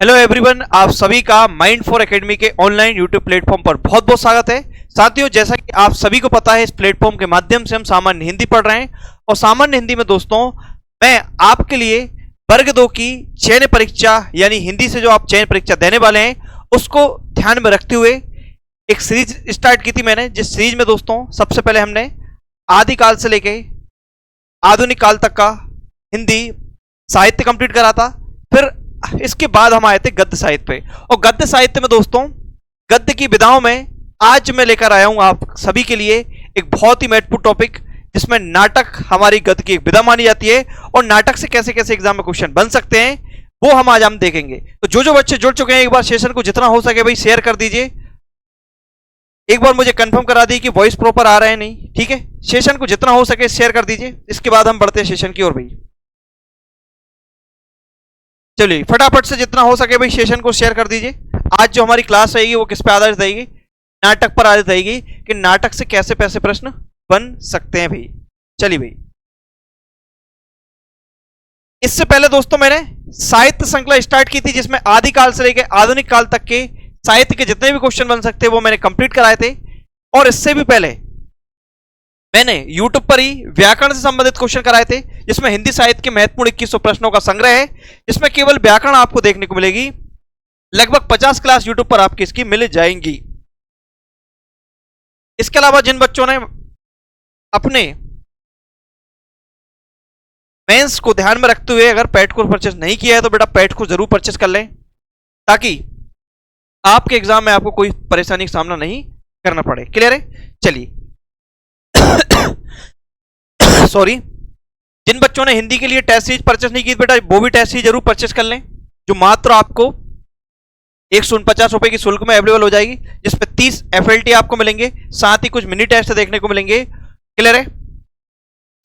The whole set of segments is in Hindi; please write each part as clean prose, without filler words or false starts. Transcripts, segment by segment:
हेलो एवरीवन, आप सभी का माइंड फॉर एकेडमी के ऑनलाइन यूट्यूब प्लेटफॉर्म पर बहुत बहुत स्वागत है। साथियों, जैसा कि आप सभी को पता है, इस प्लेटफॉर्म के माध्यम से हम सामान्य हिंदी पढ़ रहे हैं और सामान्य हिंदी में दोस्तों मैं आपके लिए वर्ग 2 की चयन परीक्षा यानी हिंदी से जो आप चयन परीक्षा देने वाले हैं उसको ध्यान में रखते हुए एक सीरीज स्टार्ट की थी मैंने, जिस सीरीज में दोस्तों सबसे पहले हमने आदिकाल से लेके आधुनिक काल तक का हिंदी साहित्य कंप्लीट करा था। फिर इसके बाद हम आए थे गद्य साहित्य पे, और गद्य साहित्य में दोस्तों गद्य की विधाओं में आज मैं लेकर आया हूं आप सभी के लिए एक बहुत ही महत्वपूर्ण टॉपिक, जिसमें नाटक हमारी गद्य की एक विधा मानी जाती है और नाटक से कैसे कैसे एग्जाम में क्वेश्चन बन सकते हैं वो हम आज देखेंगे। तो जो बच्चे जुड़ चुके हैं, एक बार सेशन को जितना हो सके भाई शेयर कर दीजिए। एक बार मुझे कंफर्म करा दी कि वॉइस प्रॉपर आ रहा है नहीं, ठीक है। सेशन को जितना हो सके शेयर कर दीजिए, इसके बाद हम बढ़ते हैं सेशन की ओर। भाई चलिए फटाफट से जितना हो सके भाई सेशन को शेयर कर दीजिए। आज जो हमारी क्लास रहेगी वो किस पे आधारित रहेगी? नाटक पर आधारित रहेगी कि नाटक से कैसे कैसे प्रश्न बन सकते हैं भाई। चलिए भाई, इससे पहले दोस्तों मैंने साहित्य श्रृंखला स्टार्ट की थी, जिसमें आदिकाल से लेकर आधुनिक काल तक के साहित्य के जितने भी क्वेश्चन बन सकते हैं वो मैंने कंप्लीट कराए थे। और इससे भी पहले मैंने YouTube पर ही व्याकरण से संबंधित क्वेश्चन कराए थे, जिसमें हिंदी साहित्य के महत्वपूर्ण 2100 प्रश्नों का संग्रह है, जिसमें केवल व्याकरण आपको देखने को मिलेगी। लगभग 50 क्लास YouTube पर आपकी इसकी मिल जाएंगी। इसके अलावा जिन बच्चों ने अपने मेंस को ध्यान में रखते हुए अगर पैट कोर्स परचेस नहीं किया है तो बेटा पैट को जरूर परचेस कर लें, ताकि आपके एग्जाम में आपको कोई परेशानी का सामना नहीं करना पड़े। क्लियर है? चलिए सॉरी, जिन बच्चों ने हिंदी के लिए टेस्ट सीरीज परचेस नहीं की बेटा वो भी टेस्ट सीरीज जरूर परचेस कर लें, जो मात्र आपको 149 रुपए की शुल्क में अवेलेबल हो जाएगी, जिसमें 30 FLT आपको मिलेंगे, साथ ही कुछ मिनी टेस्ट देखने को मिलेंगे। क्लियर है?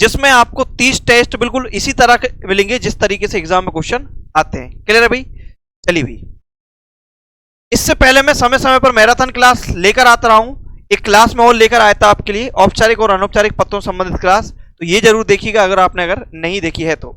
जिसमें आपको 30 टेस्ट बिल्कुल इसी तरह के मिलेंगे जिस तरीके से एग्जाम में क्वेश्चन आते हैं। क्लियर है भाई? चलिए भाई, इससे पहले मैं समय समय पर मैराथन क्लास लेकर आता रहा हूं। एक क्लास में और लेकर आया था आपके लिए, औपचारिक और अनौपचारिक पत्रों से संबंधित क्लास, तो ये जरूर देखिएगा अगर नहीं देखी है तो।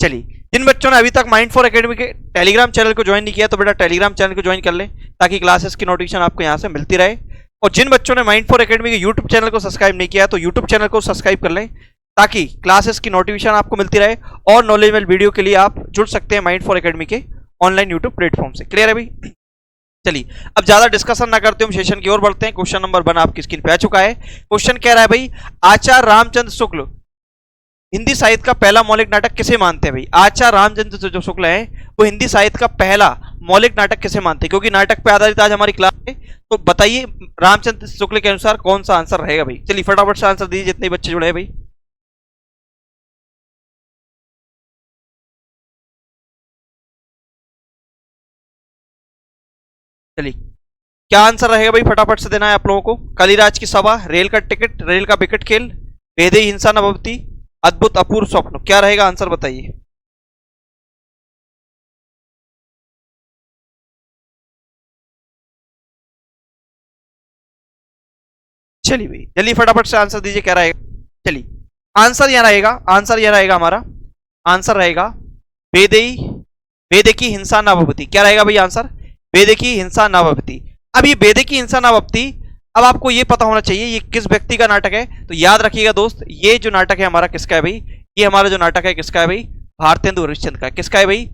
चलिए, जिन बच्चों ने अभी तक माइंड फॉर एकेडमी के टेलीग्राम चैनल को ज्वाइन नहीं किया तो बेटा टेलीग्राम चैनल को ज्वाइन कर लें, ताकि क्लासेस की नोटिफिकेशन आपको यहां से मिलती रहे। और जिन बच्चों ने माइंड फॉर एकेडमी के यूट्यूब चैनल को सब्सक्राइब नहीं किया तो यूट्यूब चैनल को सब्सक्राइब कर लें, ताकि क्लासेस की नोटिफिकेशन आपको मिलती रहे और नॉलेजेबल वीडियो के लिए आप जुड़ सकते हैं माइंड फॉर एकेडमी के ऑनलाइन यूट्यूब प्लेटफॉर्म से। क्लियर है भाई? चलिए, अब ज्यादा डिस्कशन ना करते हम सेशन की ओर बढ़ते हैं। क्वेश्चन नंबर 1 आपकी स्क्रीन पे आ चुका है। क्वेश्चन कह रहा है भाई, आचार्य रामचंद्र शुक्ल हिंदी साहित्य का पहला मौलिक नाटक किसे मानते हैं? भाई आचार्य रामचंद्र जो शुक्ल है वो हिंदी साहित्य का पहला मौलिक नाटक किसे मानते हैं? क्योंकि नाटक पे आधारित आज हमारी क्लास है, तो बताइए रामचंद्र शुक्ल के अनुसार कौन सा आंसर रहेगा भाई? चलिए फटाफट से आंसर दीजिए जितने बच्चे जुड़े हैं भाई। चलिए, क्या आंसर रहेगा भाई? फटाफट से देना है आप लोगों को। कालीराज की सभा, रेल का टिकट, रेल का विकट खेल, वेदई हिंसा न भवती, अद्भुत अपूर्व स्वप्न, क्या रहेगा आंसर बताइए। चलिए भाई जल्दी फटाफट से आंसर दीजिए, क्या रहेगा? चलिए, आंसर यह रहेगा हमारा आंसर रहेगा वेदई वेदकी हिंसा न भवती। क्या रहेगा भाई आंसर? वेदकी हिंसा न भवती। अब ये वेदकी हिंसा न भवती, अब आपको ये पता होना चाहिए ये किस व्यक्ति का नाटक है। तो याद रखिएगा दोस्त, ये जो नाटक है हमारा किसका है भाई? ये हमारा जो नाटक है किसका है भाई? भारतेंदु हरिश्चंद्र का। किसका है भाई?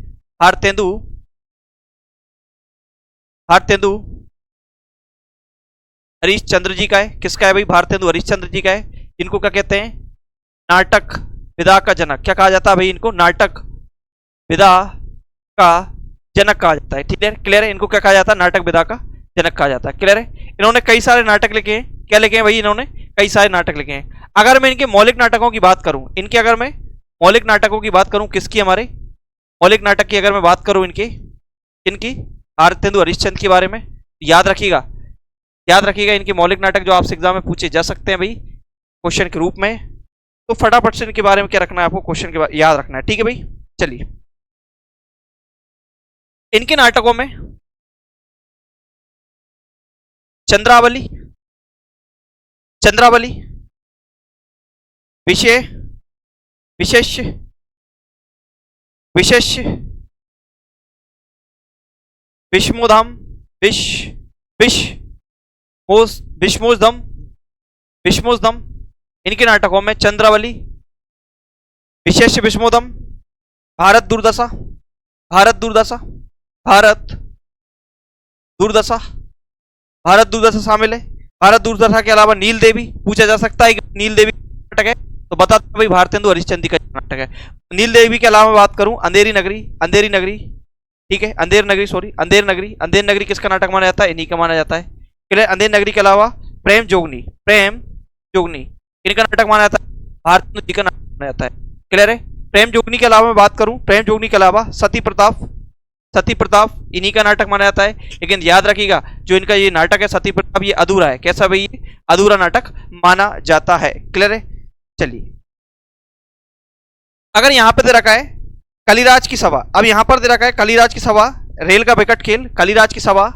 भारतेंदु भारतेंदु हरिश्चंद्र जी का है। किसका है भाई? भारतेंदु हरिश्चंद्र जी का है। इनको क्या कहते हैं? नाटक विधा का जनक। क्या कहा जाता है भाई इनको? नाटक विधा का जनक कहा जाता है। ठीक है? क्लियर है? इनको क्या कहा जाता है? नाटक विधा का जनक कहा जाता है। क्लियर है? इन्होंने कई सारे नाटक लिखे हैं। क्या लिखे हैं भाई? इन्होंने कई सारे नाटक लिखे हैं। अगर मैं इनके मौलिक नाटकों की बात करूं, इनके अगर मैं मौलिक नाटकों की बात करूं, किसकी? हमारे मौलिक नाटक की अगर मैं बात करूं इनकी, इनकी भारतेंदु हरिश्चंद्र के बारे में, याद रखिएगा इनके मौलिक नाटक जो आपसे एग्जाम में पूछे जा सकते हैं भाई क्वेश्चन के रूप में। तो फटाफट से इनके बारे में क्या रखना है आपको? क्वेश्चन के याद रखना है। ठीक है भाई? चलिए, इनके नाटकों में चंद्रावली चंद्रावली विषय विशेष विशेष विष्णुधाम, विश विश मोज विष्णुदम, विष्णुदम। इनके नाटकों में चंद्रावली, विशेष विष्णुदम, भारत दुर्दशा, भारत दुर्दशा, भारत दुर्दशा, भारत दुर्दशा शामिल है। भारत दुर्दशा के अलावा नील देवी पूछा जा सकता है कि नील देवी नाटक है, तो बता दो भाई भारतेंदु हरिश्चंद्र का नाटक है। नील देवी के अलावा बात करूं, अंधेरी नगरी, अंधेरी नगरी, ठीक है, अंधेर नगरी, सॉरी अंधेर नगरी, अंधेर नगरी किसका नाटक माना जाता है? इन्हीं का माना जाता है। क्लियर? अंधेर नगरी के अलावा प्रेम जोगनी, प्रेम जोगनी किनका नाटक माना जाता है? भारतेंदु जी का नाटक माना जाता है। क्लियर है? प्रेम जोगनी के अलावा मैं बात करूं, प्रेम जोगनी के अलावा सती प्रताप, सती प्रताप इन्हीं का नाटक माना जाता है। लेकिन याद रखिएगा जो इनका ये नाटक है सती प्रताप, ये अधूरा है। कैसा भाई? ये अधूरा नाटक माना जाता है। क्लियर है? चलिए, अगर यहां पे दे रखा है कलिराज की सभा, अब यहां पर दे रखा है कलिराज की सभा, रेल का विकट खेल, कलिराज की सभा,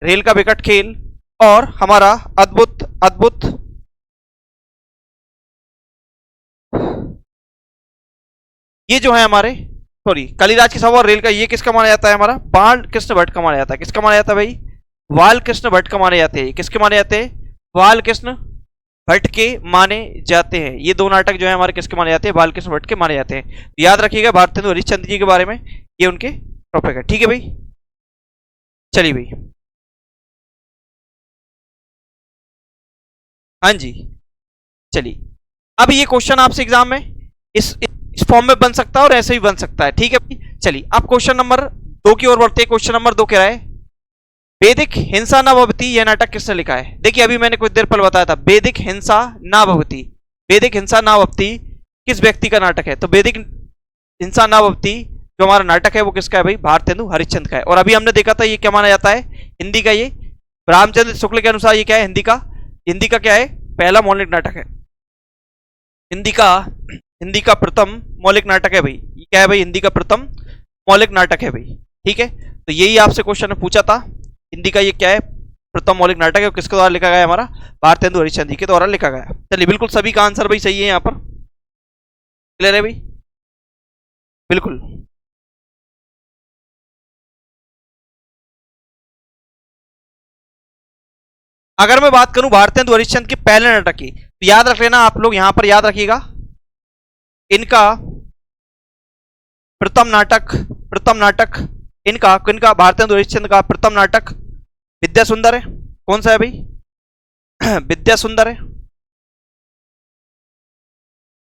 रेल का विकट खेल, और हमारा अद्भुत अद्भुत ये जो है हमारे, सॉरी कलिराज की सभा और रेल का, ये किसका माना जाता है? हमारा बाल कृष्ण भट्ट का माना जाता है। किसका माना जाता है भाई? बाल कृष्ण भट्ट का माने जाते हैं। किसके माने जाते हैं? बाल कृष्ण भट्ट के माने जाते हैं। ये दो नाटक जो है हमारे किसके माने जाते हैं? बाल कृष्ण भट्ट के माने जाते हैं। तो याद रखिएगा भारतेंदु हरिश्चंद्र जी के बारे में, ये उनके टॉपिक है। ठीक है भाई, चलिए भाई, हाँ जी, चलिए। अब ये क्वेश्चन आपसे एग्जाम में इस फॉर्म में बन सकता है और ऐसे भी बन सकता है। ठीक है भाई, चलिए अब क्वेश्चन नंबर 2 की ओर बढ़ते हैं। क्वेश्चन नंबर 2 कह रहा है वैदिक हिंसा न भवति, यह नाटक किसने लिखा है? देखिए अभी मैंने कुछ देर पहले बताया था वैदिक हिंसा न भवति, वैदिक हिंसा न भवति किस व्यक्ति का नाटक है? तो वैदिक हिंसा न भवति जो हमारा नाटक है वो किसका है भाई? भारतेंदु हरिश्चंद्र का है। और अभी हमने देखा था ये क्या माना जाता है? हिंदी का, ये रामचंद्र शुक्ल के अनुसार ये क्या है? हिंदी का क्या है? पहला मौलिक नाटक है। हिंदी का प्रथम मौलिक नाटक है भाई। ये क्या है भाई? हिंदी का प्रथम मौलिक नाटक है भाई। ठीक है, तो यही आपसे क्वेश्चन ने पूछा था, हिंदी का ये क्या है? प्रथम मौलिक नाटक है। किसके द्वारा लिखा गया? हमारा भारतेंदु हरिश्चंद्र जी के द्वारा लिखा गया। चलिए, बिल्कुल सभी का आंसर भाई सही है यहाँ पर। क्लियर है भाई? बिल्कुल। अगर मैं बात करूं भारतेंदु हरिश्चंद्र के पहले नाटक की, तो याद रख लेना आप लोग, यहां पर याद रखिएगा इनका प्रथम नाटक इनका भारतेंदु हरिश्चंद्र का प्रथम नाटक विद्या सुंदर है। कौन सा है भाई? विद्या सुंदर है,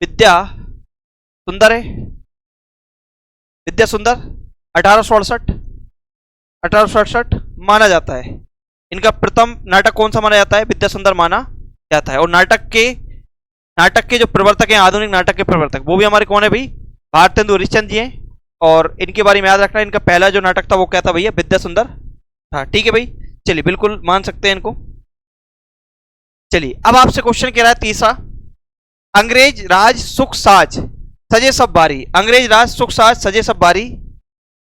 विद्या सुंदर है, विद्या सुंदर 1868 माना जाता है। इनका प्रथम नाटक कौन सा माना जाता है? विद्या सुंदर माना जाता है। और नाटक के जो प्रवर्तक हैं, आधुनिक नाटक के प्रवर्तक, वो भी हमारे कौन है भाई? भारतेंदु हरिश्चंद्र जी हैं। और इनके बारे में याद रखना, इनका पहला जो नाटक था वो क्या था भैया? विद्या सुंदर था। ठीक है भाई, चलिए बिल्कुल मान सकते हैं इनको। चलिए अब आपसे क्वेश्चन कह रहा है तीसरा, अंग्रेज राज सुख साज सजे सब बारी, अंग्रेज राज सुख साज सजे सब बारी,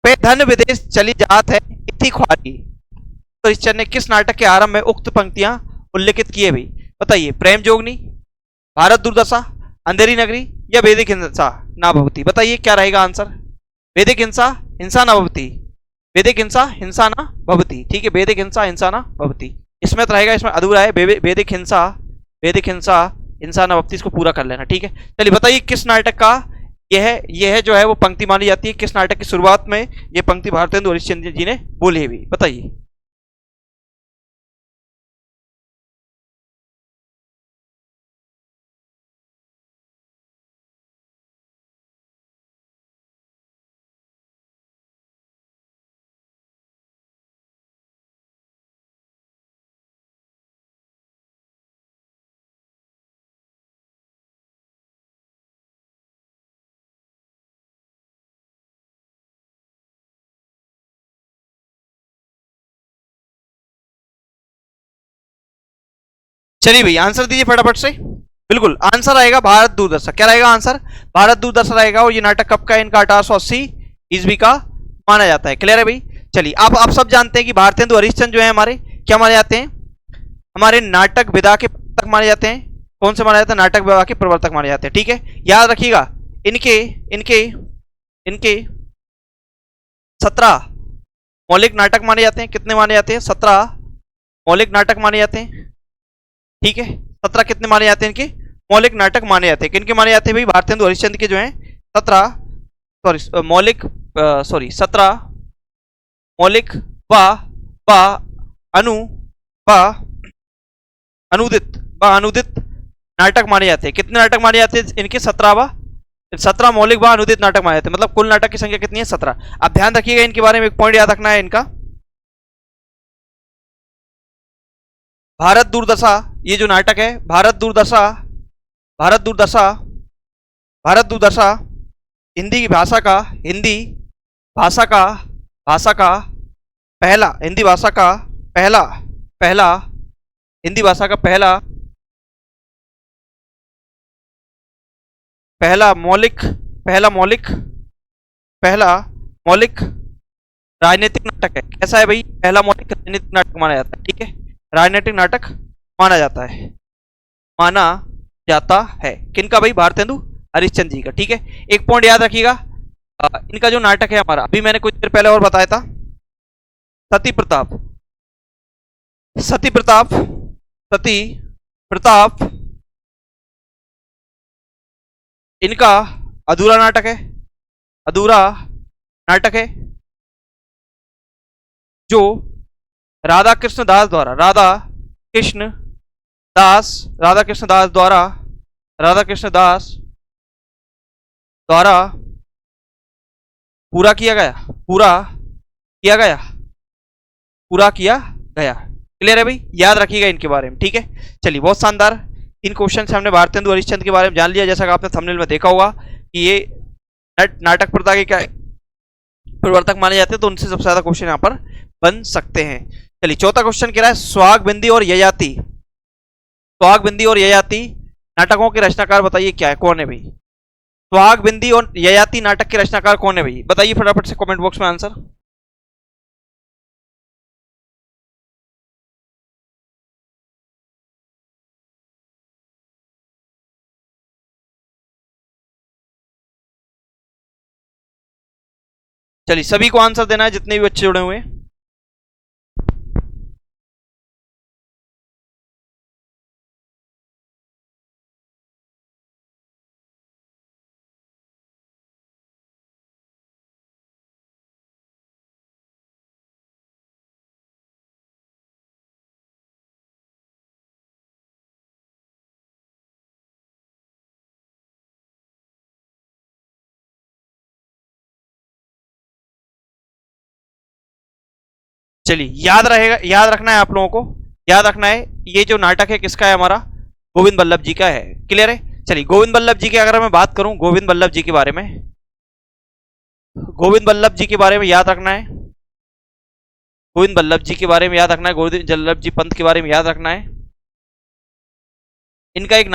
पे धन विदेश चली जात है इतनी ख्वारी। तो हरिश्चंद्र ने किस नाटक के आरंभ में उक्त पंक्तियां उल्लेखित की है भाई? बताइए, प्रेम जोगनी, भारत दुर्दशा, अंधेरी नगरी, या वैदिक हिंसा ना भवती? बताइए क्या रहेगा आंसर? वैदिक हिंसा ना भवती, वैदिक हिंसा ना भवती। ठीक है, वैदिक हिंसा ना भवती इसमें तो रहेगा, इसमें अधूरा है वैदिक हिंसा ना भवती, इसको पूरा कर लेना। ठीक है, चलिए बताइए किस नाटक का यह जो है वो पंक्ति मानी जाती है? किस नाटक की शुरुआत में ये पंक्ति भारतेंदु हरिश्चंद्र जी ने बोली है भी? बताइए। चलिए भैया आंसर दीजिए फटाफट से। बिल्कुल आंसर आएगा भारत दूरदर्शन। क्या रहेगा आंसर? भारत दूरदर्शन रहेगा। और ये नाटक कब का है इनका? 1880 ईस्वी का माना जाता है। क्लियर है भाई? चलिए आप सब जानते हैं कि भारतेंदु हरिश्चंद्र जो है हमारे क्या माने जाते हैं? हमारे नाटक विधा के प्रवर्तक माने जाते हैं। कौन से माने जाते हैं? नाटक विधा के प्रवर्तक माने जाते हैं। ठीक है, याद रखिएगा इनके 17 मौलिक नाटक माने जाते हैं। कितने माने जाते हैं? 17 मौलिक नाटक माने जाते हैं। ठीक है, 17 कितने माने जाते हैं इनके? मौलिक नाटक माने जाते हैं। किनके माने जाते हैं भाई? भारतेंदु हरिश्चंद्र के जो हैं 17 मौलिक 17 मौलिक व अनु व अनुदित नाटक माने जाते हैं। कितने नाटक माने जाते हैं इनके? 17 मौलिक व अनुदित नाटक माने जाते हैं। मतलब कुल नाटक की संख्या कितनी है? 17। आप ध्यान रखिएगा इनके बारे में, एक पॉइंट याद रखना है इनका। भारत दूरदर्शा, ये जो नाटक है भारत दूरदर्शा हिंदी भाषा का मौलिक राजनीतिक नाटक है। कैसा है भाई? पहला मौलिक राजनीतिक नाटक माना जाता है। ठीक है, राजनीतिक नाटक माना जाता है। किनका भाई? भारतेंदु हरिश्चंद्र जी का। ठीक है, एक पॉइंट याद रखिएगा, इनका जो नाटक है हमारा, अभी मैंने कुछ देर पहले और बताया था, सती प्रताप इनका अधूरा नाटक है जो राधा कृष्ण दास द्वारा पूरा किया गया। क्लियर है भाई? याद रखिएगा इनके बारे में। ठीक है, चलिए, बहुत शानदार। इन क्वेश्चन से हमने भारतेंदु हरिश्चंद्र के बारे में जान लिया। जैसा कि आपने थंबनेल में देखा होगा कि ये नाटक प्रथा के क्या प्रवर्तक माने जाते हैं, तो उनसे सबसे ज्यादा क्वेश्चन यहाँ पर बन सकते हैं। चलिए, चौथा क्वेश्चन कह रहा है सुहाग बिंदी और ययाति नाटकों के रचनाकार बताइए क्या है, कौन है भाई? सुहाग बिंदी और ययाति नाटक के रचनाकार कौन है भाई? बताइए फटाफट से कमेंट बॉक्स में आंसर। चलिए, सभी को आंसर देना है जितने भी बच्चे जुड़े हुए हैं। चलिए, याद रखना है आप लोगों को, याद रखना है ये जो नाटक है किसका है? हमारा गोविंद बल्लभ जी का है। क्लियर है? चलिए, गोविंद बल्लभ जी की अगर मैं बात करूं, गोविंद बल्लभ जी के बारे में याद रखना है, गोविंद बल्लभ जी के बारे में याद रखना है, गोविंद बल्लभ जी पंत के बारे में याद रखना है। इनका एक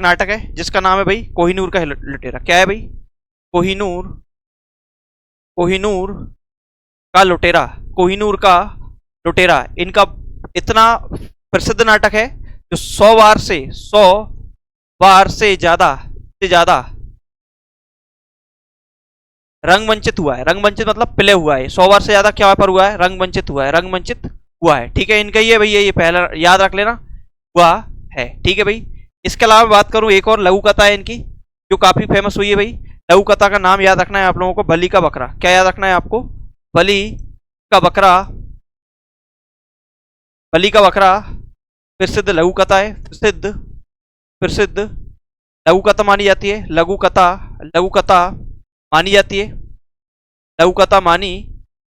नाटक है जिसका नाम है भाई कोहिनूर का लुटेरा। क्या है भाई? कोहिनूर का लुटेरा इनका इतना प्रसिद्ध नाटक है जो 100 बार से ज्यादा रंगमंचित हुआ है। रंगमंचित मतलब प्ले हुआ है। 100 बार से ज्यादा क्या पर हुआ है? रंगमंचित हुआ है। ठीक है, इनका ये भैया, ये पहला याद रख लेना, हुआ है। ठीक है भाई, इसके अलावा बात करूं, एक और लघु कथा है इनकी जो काफी फेमस हुई है भाई। लघु कथा का नाम याद रखना है आप लोगों को, बलि का बकरा। क्या याद रखना है आपको? बलि का बकरा प्रसिद्ध लघु कथा है। प्रसिद्ध लघु कथा मानी जाती है। लघु कथा मानी जाती है। लघु कथा मानी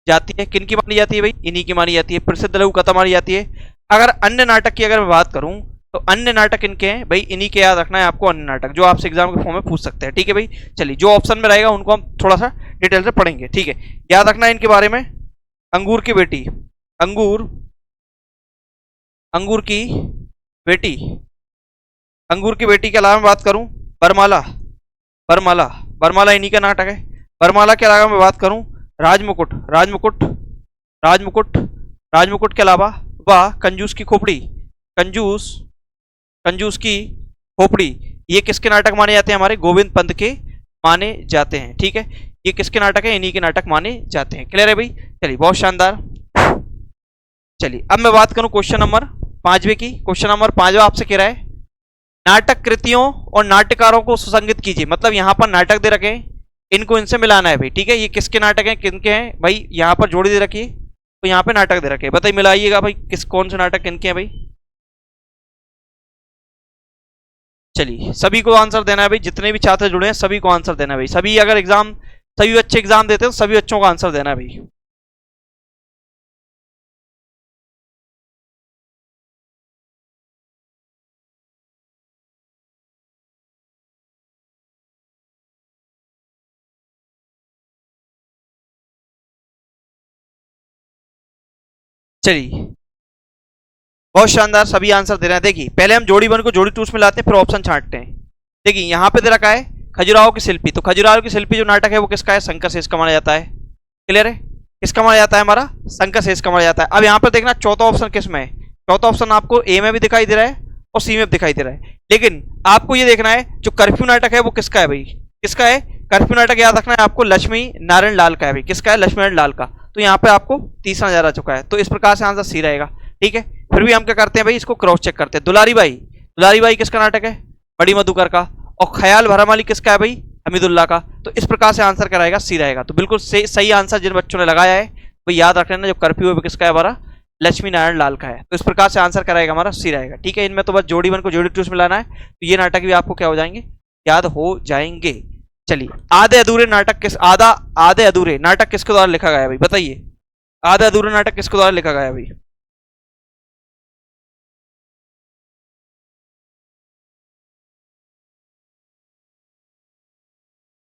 जाती है। किनकी मानी जाती है भाई? इन्हीं की मानी जाती है। प्रसिद्ध लघु कथा मानी जाती है। अगर अन्य नाटक की अगर मैं बात करूं तो अन्य नाटक इनके हैं भाई, इन्हीं के याद रखना है आपको, अन्य नाटक जो आपसे एग्जाम के फॉर्म में पूछ सकते हैं। ठीक है भाई, चलिए, जो ऑप्शन में रहेगा उनको हम थोड़ा सा डिटेल से पढ़ेंगे। ठीक है, याद रखना है इनके बारे में। अंगूर की बेटी के अलावा मैं बात करूं, बरमाला इन्हीं का नाटक है। बरमाला के अलावा मैं बात करूं, राजमुकुट के अलावा वह कंजूस की खोपड़ी, ये किसके नाटक माने जाते हैं? हमारे गोविंद पंत के माने जाते हैं। ठीक है, ये किसके नाटक है? इन्हीं के नाटक माने जाते हैं। क्लियर है भाई? चलिए बहुत शानदार। चलिए अब मैं बात करूं क्वेश्चन नंबर 5वें की। क्वेश्चन नंबर 5वां आपसे कह रहा है नाटक कृतियों और नाट्यकारों को सुसंगत कीजिए। मतलब यहां पर नाटक दे रखे हैं, इनको इनसे मिलाना है भाई। ठीक है, ये किसके नाटक हैं, किनके हैं भाई, यहाँ पर जोड़ी दे रखी है तो यहाँ पे नाटक दे रखे हैं। बताइए मिलाइएगा भाई किस कौन से नाटक किनके हैं भाई। चलिए सभी को आंसर देना है भाई, जितने भी छात्र जुड़े हैं सभी को आंसर देना है भाई। सभी अगर एग्जाम सभी बच्चे एग्जाम देते हैं तो सभी बच्चों को आंसर देना है भाई। चलिए बहुत शानदार, सभी आंसर दे रहे हैं। देखिए पहले हम जोड़ी 1 को जोड़ी 2 में लाते हैं, फिर ऑप्शन छांटते हैं। देखिए यहाँ पे दे रखा है खजुराहो की शिल्पी, तो खजुराहो की शिल्पी जो नाटक है वो किसका है, शंकर शेष का माना जाता है। क्लियर है, किसका माना जाता है, हमारा शंकर शेष का माना जाता है। अब यहाँ पर देखना चौथा ऑप्शन किस में है। चौथा ऑप्शन आपको ए में भी दिखाई दे रहा है और सी में भी दिखाई दे रहा है, लेकिन आपको ये देखना है जो कर्फ्यू नाटक है वो किसका है भाई, किसका है कर्फ्यू नाटक, याद रखना है आपको लक्ष्मी नारायण लाल का है भाई। किसका है, लक्ष्मी नारायण लाल का। तो यहाँ पे आपको तीसरा नजर आ चुका है, तो इस प्रकार से आंसर सी रहेगा। ठीक है, फिर भी हम क्या करते हैं भाई, इसको क्रॉस चेक करते हैं। दुलारी बाई, दुलारी बाई किसका नाटक है, बड़ी मधुकर का। और ख्याल भरम वाली किसका है भाई, हमीदुल्लाह का। तो इस प्रकार से आंसर कराएगा सी रहेगा। तो बिल्कुल सही आंसर जिन बच्चों ने लगाया है वो याद रख लेना, जो कर्फ्यू है वो किसका है, हमारा लक्ष्मी नारायण लाल का है। तो इस प्रकार से आंसर कराएगा हमारा सी रहेगा। ठीक है, इनमें तो बस जोड़ी 1 को जोड़ी 2 में लाना है, तो ये नाटक भी आपको क्या हो जाएंगे, याद हो जाएंगे। चलिए आधे अधूरे नाटक आधे अधूरे नाटक किसके द्वारा लिखा गया भाई, बताइए आधे अधूरे नाटक किसके द्वारा लिखा गया भाई।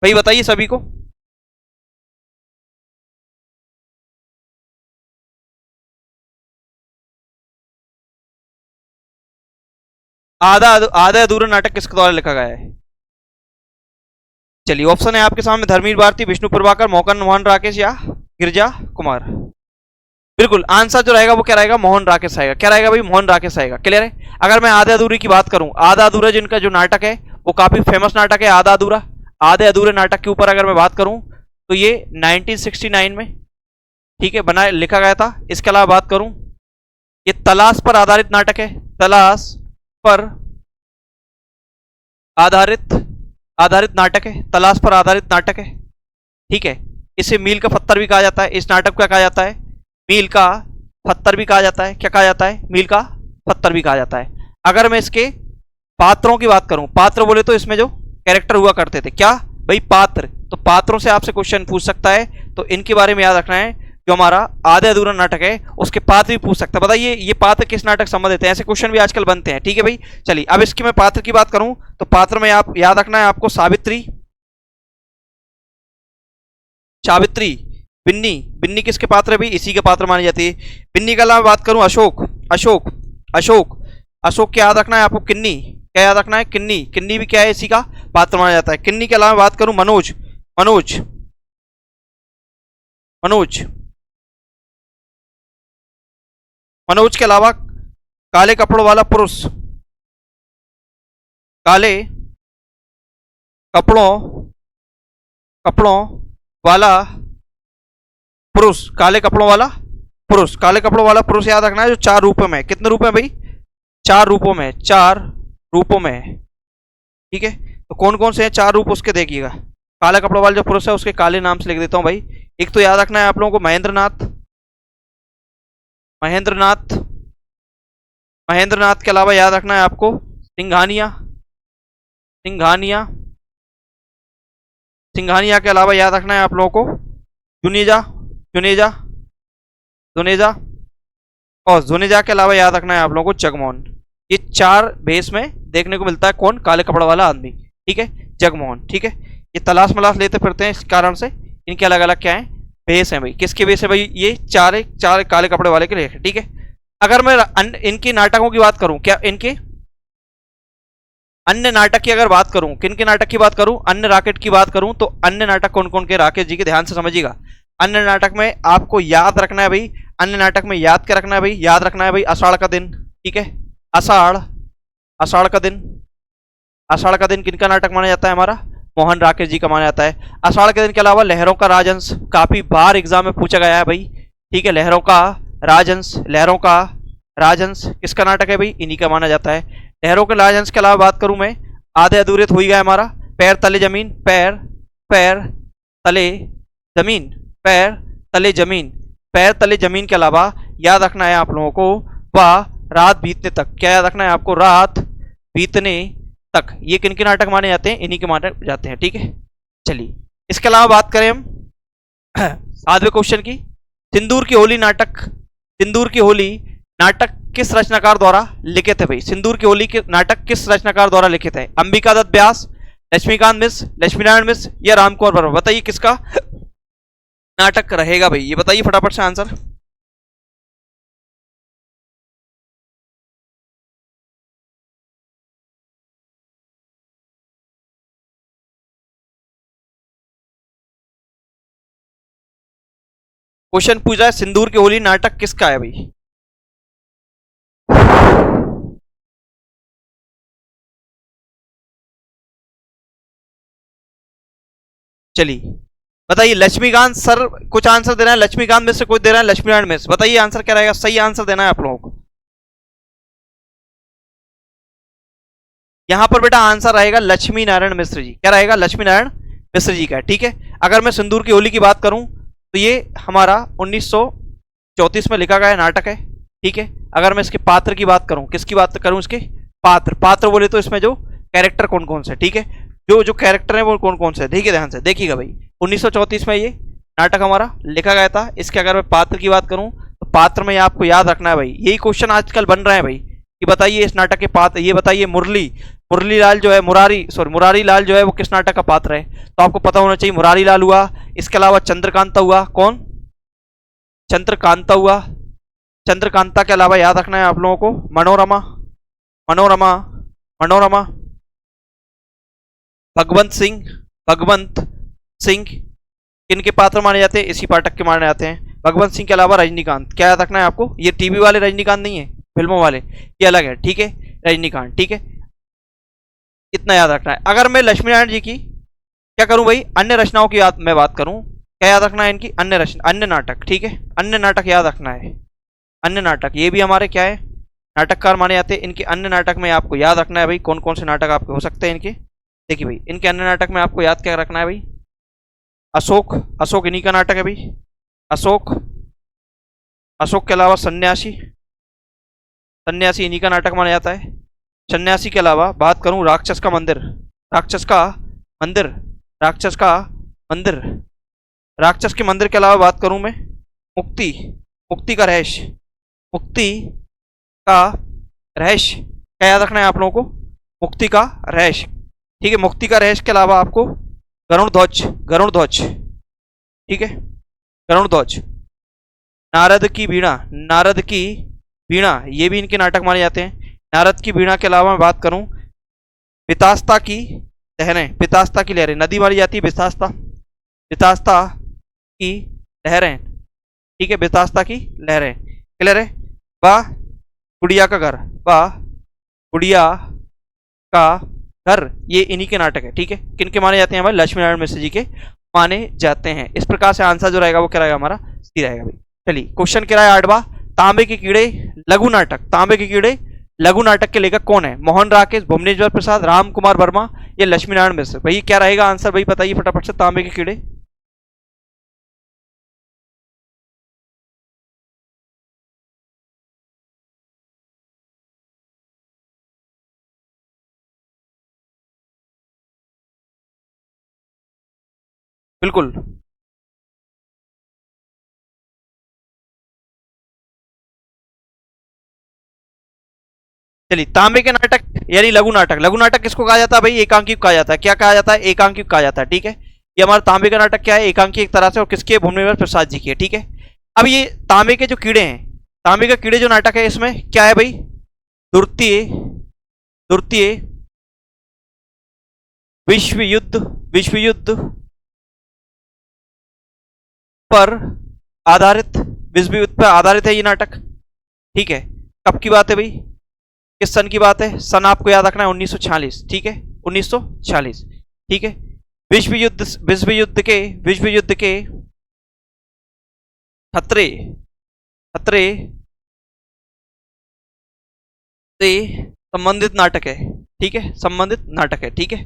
भाई बताइए सभी को। आधे अधूरे नाटक किसके द्वारा लिखा गया है। चलिए ऑप्शन है आपके सामने, धर्मवीर भारती, विष्णु प्रभाकर, मोहन राकेश या गिरजा कुमार। बिल्कुल आंसर जो रहेगा वो क्या रहेगा, मोहन राकेश आएगा। क्या रहेगा भाई, मोहन राकेश आएगा। क्लियर है। अगर मैं आधे अधूरे की बात करूं, आधा अधूरा जिनका जो नाटक है वो काफी फेमस नाटक है आधा अधूरा। आधे अधूरे नाटक के ऊपर अगर मैं बात करूं तो ये 1969 में ठीक है बना लिखा गया था। इसके अलावा बात करूं, ये तलाश पर आधारित नाटक है, तलाश पर आधारित आधारित नाटक है, तलाश पर आधारित नाटक है। ठीक है, इसे मील का पत्थर भी कहा जाता है। इस नाटक को क्या कहा जाता है, मील का पत्थर भी कहा जाता है। क्या कहा जाता है, मील का पत्थर भी कहा जाता है। अगर मैं इसके पात्रों की बात करूं, पात्र बोले तो इसमें जो कैरेक्टर हुआ करते थे, क्या भाई पात्र, तो पात्रों से आपसे क्वेश्चन पूछ सकता है, तो इनके बारे में याद रखना है। जो हमारा आधे अधूरा नाटक है उसके पात्र भी पूछ सकता है। बताइए ये पात्र किस नाटक संबंधित है, ऐसे क्वेश्चन भी आजकल बनते हैं। ठीक है भाई, चलिए अब इसकी मैं पात्र की बात करूं तो पात्र में आप याद रखना है आपको सावित्री, सावित्री, बिन्नी, बिन्नी किसके पात्र है भाई, इसी के पात्र मानी जाती है। बिन्नी के अलावा बात करूं अशोक, अशोक, अशोक, अशोक क्या याद रखना है आपको, किन्नी, क्या याद रखना है, किन्नी, किन्नी भी क्या है इसी का पात्र माना जाता है। किन्नी के अलावा बात करूं मनोज, मनोज, मनोज, मनोज के अलावा काले कपड़ों वाला पुरुष, काले कपड़ों कपड़ों वाला पुरुष, काले कपड़ों वाला पुरुष, काले कपड़ों वाला पुरुष याद रखना है, जो 4 रूपों में, कितने रूप है भाई, 4 रूपों में, 4 रूपों में। ठीक है, तो कौन कौन से हैं 4 रूप उसके देखिएगा। काला कपड़ों वाला जो पुरुष है उसके काले नाम से लिख देता हूं भाई। एक तो याद रखना है आप लोगों को महेंद्रनाथ, महेंद्रनाथ, महेंद्रनाथ के अलावा याद रखना है आपको सिंघानिया, सिंघानिया, सिंघानिया के अलावा याद रखना है आप लोगों को जुनेजा, जुनेजा, जुनेजा, और जुनेजा के अलावा याद रखना है आप लोगों को जगमोहन। ये 4 भेष में देखने को मिलता है कौन, काले कपड़ा वाला आदमी। ठीक है, जगमोहन। ठीक है, ये तलाश मलाश लेते फिरते हैं, इस कारण से इनके अलग अलग क्या है भेष हैं भाई। किसके भेष है भाई, ये चार काले कपड़े वाले के लेख। ठीक है, अगर मैं इनके नाटकों की बात करूं, क्या इनके अन्य नाटक की अगर बात करूं, किन के नाटक की बात करूं, अन्य राकेट की बात करूं, तो अन्य नाटक कौन कौन के, राकेश जी के ध्यान से समझिएगा। अन्य नाटक में आपको याद रखना है भाई, अन्य नाटक में याद क्या रखना है भाई, याद रखना है भाई आषाढ़ का दिन। ठीक है, आषाढ़, आषाढ़ का दिन, आषाढ़ का दिन किनका नाटक माना जाता है, हमारा मोहन राकेश जी का माना जाता है। आषाढ़ के दिन के अलावा लहरों का राजहंस काफी बार एग्जाम में पूछा गया है भाई। ठीक है, लहरों का राजहंस, लहरों का राजहंस किसका नाटक है भाई, इन्हीं का माना जाता है। लहरों के राजहंस के अलावा बात करूं मैं, आधे अधूरे तो हो ही गया हमारा, पैर तले जमीन, पैर पैर तले जमीन, पैर तले जमीन, पैर तले जमीन के अलावा याद रखना है आप लोगों को वाह रात बीतने तक, क्या याद रखना है आपको, रात बीतने तक। ये किन के नाटक माने जाते हैं, इन्हीं के माने जाते हैं। ठीक है, चलिए इसके अलावा बात करें हम 7वें क्वेश्चन की, सिंदूर की होली नाटक, सिंदूर की होली नाटक किस रचनाकार द्वारा लिखित है भाई, सिंदूर की होली के नाटक किस रचनाकार द्वारा लिखित है, अंबिका दत्त व्यास, लक्ष्मीकांत मिश्र, लक्ष्मीनारायण मिश्र या रामकुमार वर्मा, बताइए किसका नाटक रहेगा भाई, ये बताइए फटाफट से आंसर। क्वेश्चन पूछा है सिंदूर की होली नाटक किसका है भाई, चलिए बताइए। लक्ष्मीकांत सर कुछ आंसर दे रहे हैं, लक्ष्मीकांत मिश्र कुछ दे रहे हैं, लक्ष्मीनारायण मिश्र, बताइए आंसर क्या रहेगा, सही आंसर देना है आप लोगों को। यहां पर बेटा आंसर रहेगा लक्ष्मी नारायण मिश्र जी, क्या रहेगा, लक्ष्मी नारायण मिश्र जी का। ठीक है, अगर मैं सिंदूर की होली की बात करूं तो ये हमारा 1934 में लिखा गया नाटक है। ठीक है, अगर मैं इसके पात्र की बात करूं, किसकी बात करूं, इसके पात्र, पात्र बोले तो इसमें जो कैरेक्टर कौन कौन से, ठीक है, जो जो कैरेक्टर है वो कौन कौन से, ठीक है, ध्यान से देखिएगा भाई। 1934 में ये नाटक हमारा लिखा गया था। इसके अगर मैं पात्र की बात करूं तो पात्र में आपको याद रखना है भाई, यही क्वेश्चन आजकल बन रहे हैं भाई कि बताइए इस नाटक के पात्र, ये बताइए मुरली, मुरली लाल जो है, मुरारी लाल जो है वो किस नाटक का पात्र है, तो आपको पता होना चाहिए मुरारी लाल हुआ। इसके अलावा चंद्रकांता हुआ, कौन, चंद्रकांता हुआ। चंद्रकांता के अलावा याद रखना है आप लोगों को मनोरमा, मनोरमा, मनोरमा, भगवंत सिंह, भगवंत सिंह किनके पात्र माने जाते हैं, इसी पाठक के माने जाते हैं। भगवंत सिंह के अलावा रजनीकांत, क्या याद रखना है आपको, ये टीवी वाले रजनीकांत नहीं है, फिल्मों वाले, ये अलग है। ठीक है, रजनीकांत, ठीक है, इतना याद रखना है। अगर मैं लक्ष्मीनारायण जी की क्या करूं भाई, अन्य रचनाओं की याद मैं बात करूं, क्या याद रखना है इनकी, अन्य रचना, अन्य नाटक, ठीक है, अन्य नाटक याद रखना है, अन्य नाटक, ये भी हमारे क्या है नाटककार माने जाते हैं। इनके अन्य नाटक में आपको याद रखना है भाई कौन कौन से नाटक आपके हो सकते हैं इनके। देखिए भाई, इनके अन्य नाटक में आपको याद क्या रखना है भाई, अशोक, अशोक इन्हीं का नाटक है भाई, अशोक, अशोक के अलावा सन्यासी, सन्यासी इन्हीं का नाटक माना जाता है। सन्यासी के अलावा बात करूं राक्षस का मंदिर, राक्षस का मंदिर, राक्षस का मंदिर, राक्षस के मंदिर के अलावा बात करूं मैं मुक्ति, मुक्ति का रहस्य, मुक्ति का रहस्य, क्या याद रखना है आप लोगों को, मुक्ति का रहस्य। ठीक है, मुक्ति का रहस्य के अलावा आपको गरुण ध्वज, गरुण ध्वज, ठीक है, गरुण ध्वज, नारद की वीणा, नारद की वीणा, ये भी इनके नाटक माने जाते हैं। नारद की वीणा के अलावा मैं बात करूं पितास्ता की लहरें, पितास्ता की लहरें, नदी मानी जाती है बितास्ता, बितास्ता की लहरें, ठीक है, बितास्ता की लहरें, क्लियर है। वाह गुड़िया का घर, वाह गुड़िया का घर, ये इन्हीं के नाटक है। ठीक है, किनके माने जाते हैं, हमारे लक्ष्मीनारायण मिश्र जी के माने जाते हैं। इस प्रकार से आंसर जो रहेगा वो क्या रहेगा, हमारा सी रहेगा भाई। चलिए क्वेश्चन क्या है 8वां, तांबे के कीड़े लघु नाटक, तांबे के कीड़े लघु नाटक के लेखक कौन है, मोहन राकेश, भुवनेश्वर प्रसाद, राम कुमार वर्मा या लक्ष्मीनारायण मिश्र, भाई क्या रहेगा आंसर, भाई बताइए फटाफट से। तांबे के कीड़े, बिल्कुल, चलिए तांबे के नाटक यानी लघु नाटक, लघु नाटक किसको कहा जाता है भाई, एकांकी को कहा जाता है। क्या कहा जाता है, एकांकी को कहा जाता है। ठीक है, ये हमारा तांबे का नाटक क्या है, एकांकी एक तरह से, और किसके, भुवनेश्वर प्रसाद जी की है। ठीक है, अब ये तांबे के जो कीड़े हैं, तांबे के कीड़े जो नाटक है इसमें क्या है भाई, द्वितीय, द्वितीय विश्व युद्ध, विश्व युद्ध पर आधारित, विश्व युद्ध पर आधारित है ये नाटक। ठीक है, कब की बात है भाई, किस सन की बात है, सन आपको याद रखना है 1946। ठीक है, 1946। ठीक है, विश्व युद्ध, विश्व युद्ध के, विश्व युद्ध के खतरे, खतरे से संबंधित नाटक है, ठीक है, संबंधित नाटक है, ठीक है।